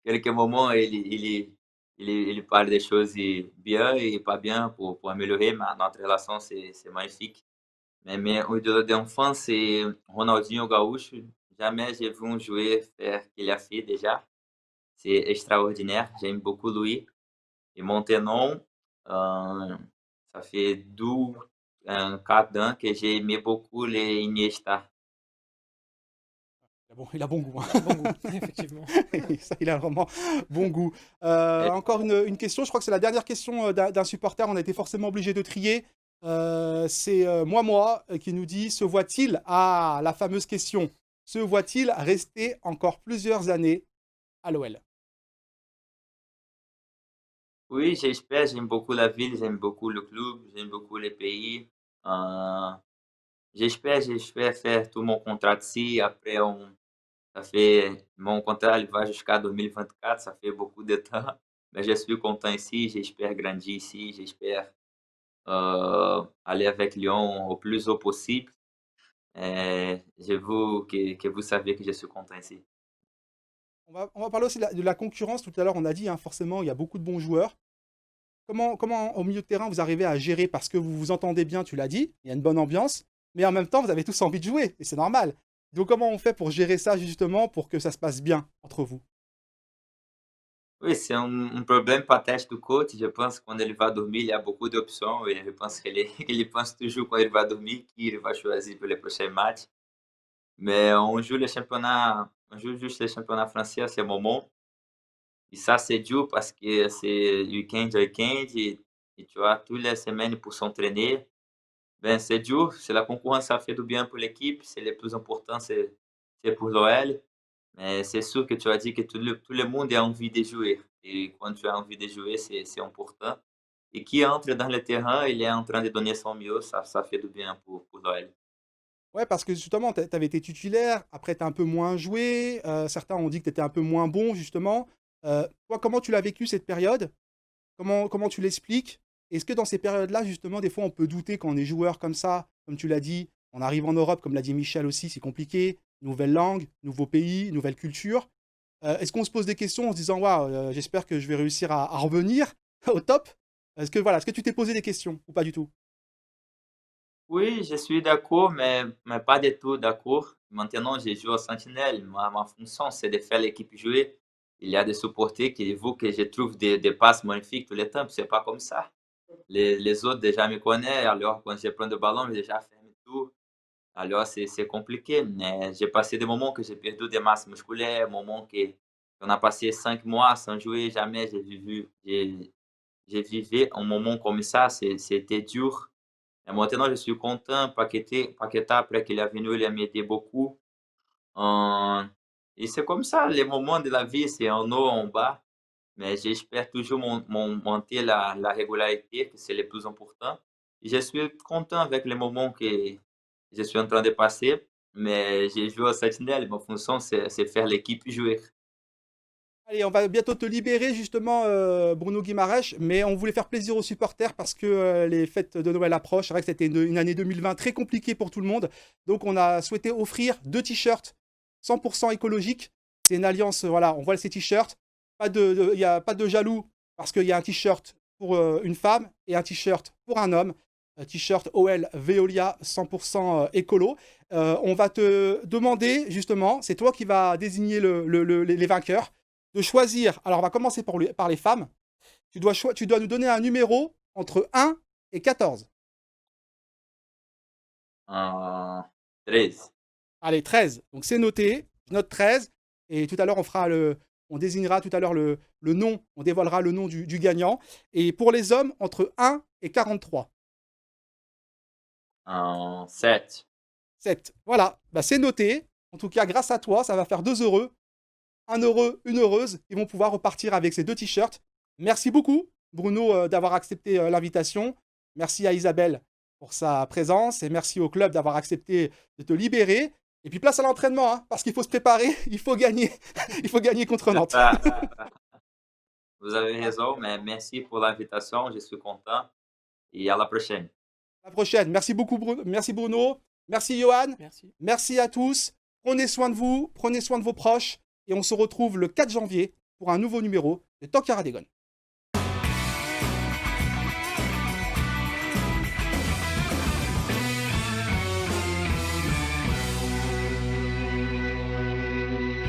quelques moments, il parle des choses bien et pas bien pour améliorer, mais notre relation, c'est magnifique. Mais au-delà d'enfant, c'est Ronaldinho Gaúcho. Jamais j'ai vu un joueur faire ce qu'il a fait déjà. C'est extraordinaire. J'aime beaucoup lui. Et maintenant, ça fait 4 ans que j'ai aimé beaucoup les Iniesta. Il a bon goût, hein. Bon goût, effectivement. Ça, il a vraiment bon goût. Encore une question, je crois que c'est la dernière question d'un supporter, on a été forcément obligé de trier. C'est moi qui nous dit, se voit-il, la fameuse question, se voit-il rester encore plusieurs années à l'OL? Oui, j'espère. J'aime beaucoup la ville, j'aime beaucoup le club, j'aime beaucoup le pays. Euh, j'espère faire tout mon contrat ici. Après, ça fait, mon contrat il va jusqu'à 2024, ça fait beaucoup de temps. Mais je suis content ici, j'espère grandir ici, j'espère aller avec Lyon au plus haut possible. Je veux que vous saviez que je suis content ici. On va parler aussi de la concurrence. Tout à l'heure, on a dit, hein, forcément, il y a beaucoup de bons joueurs. Comment, au milieu de terrain, vous arrivez à gérer parce que vous vous entendez bien, tu l'as dit, il y a une bonne ambiance, mais en même temps, vous avez tous envie de jouer, et c'est normal. Donc, comment on fait pour gérer ça, justement, pour que ça se passe bien entre vous? Oui, c'est un problème peut-être du coach. Je pense que quand il va dormir, il y a beaucoup d'options et je pense qu'il il pense toujours quand il va dormir qui il va choisir pour les prochains matchs. Mais on joue juste le championnat français à ce moment. Et ça, c'est dur parce que c'est week-end à week-end et tu as toutes les semaines pour s'entraîner. Ben, c'est dur, c'est la concurrence, ça fait du bien pour l'équipe, c'est le plus important, c'est pour l'OL. Mais c'est sûr que tu as dit que tout le monde a envie de jouer. Et quand tu as envie de jouer, c'est important. Et qui entre dans le terrain, il est en train de donner son mieux, ça fait du bien pour l'OL. Ouais, parce que justement, tu avais été titulaire, après tu as un peu moins joué, certains ont dit que tu étais un peu moins bon, justement. Toi, comment tu l'as vécu cette période? Comment tu l'expliques? Est-ce que dans ces périodes-là, justement, des fois, on peut douter quand on est joueur comme ça, comme tu l'as dit, on arrive en Europe, comme l'a dit Michel aussi, c'est compliqué, nouvelle langue, nouveau pays, nouvelle culture. Est-ce qu'on se pose des questions en se disant, waouh, j'espère que je vais réussir à revenir au top? Est-ce que tu t'es posé des questions ou pas du tout? Oui, je suis d'accord, mais pas du tout d'accord. Maintenant, je joue au Sentinelle. Ma fonction, c'est de faire l'équipe jouer. Il y a des supporters qui voient que je trouve des passes magnifiques tout le temps. C'est pas comme ça. Les autres déjà me connaissent. Alors, quand je prends le ballon, j'ai déjà fait tout. Alors, c'est compliqué. Mais j'ai passé des moments que j'ai perdu des masses musculaires, moments que on a passé 5 mois sans jouer. Jamais j'ai vécu un moment comme ça. C'était dur. Et maintenant, je suis content. Paqueta, après qu'il est venu, il a m'aidé beaucoup. Euh, et c'est comme ça, les moments de la vie, c'est en haut, en bas. Mais j'espère toujours monter la régularité, que c'est le plus important. Et je suis content avec les moments que je suis en train de passer. Mais j'ai joué au Sentinelle. Ma fonction, c'est faire l'équipe jouer. Allez, on va bientôt te libérer justement, Bruno Guimaraes, mais on voulait faire plaisir aux supporters parce que les fêtes de Noël approchent. C'est vrai que c'était une année 2020 très compliquée pour tout le monde. Donc on a souhaité offrir 2 t-shirts 100% écologiques. C'est une alliance, voilà, on voit ces t-shirts. Il n'y a pas de jaloux parce qu'il y a un t-shirt pour une femme et un t-shirt pour un homme. Un t-shirt OL Veolia 100% écolo. On va te demander justement, c'est toi qui vas désigner les vainqueurs de choisir. Alors, on va commencer par les femmes. Tu dois nous donner un numéro entre 1 et 14. 13. Allez, 13. Donc, c'est noté. Je note 13. Et tout à l'heure, on désignera tout à l'heure le nom. On dévoilera le nom du gagnant. Et pour les hommes, entre 1 et 43. 7. 7. Voilà. Bah, c'est noté. En tout cas, grâce à toi, ça va faire 2 heureux. Un heureux, une heureuse, ils vont pouvoir repartir avec ces 2 t-shirts. Merci beaucoup, Bruno, d'avoir accepté l'invitation. Merci à Isabelle pour sa présence et merci au club d'avoir accepté de te libérer. Et puis place à l'entraînement, hein, parce qu'il faut se préparer, il faut gagner, il faut gagner contre Nantes. Vous avez raison, mais merci pour l'invitation, je suis content et à la prochaine. À la prochaine. Merci beaucoup, Bruno. Merci Bruno. Merci Johan. Merci. Merci à tous. Prenez soin de vous, prenez soin de vos proches. Et on se retrouve le 4 janvier pour un nouveau numéro de Talk Aragon.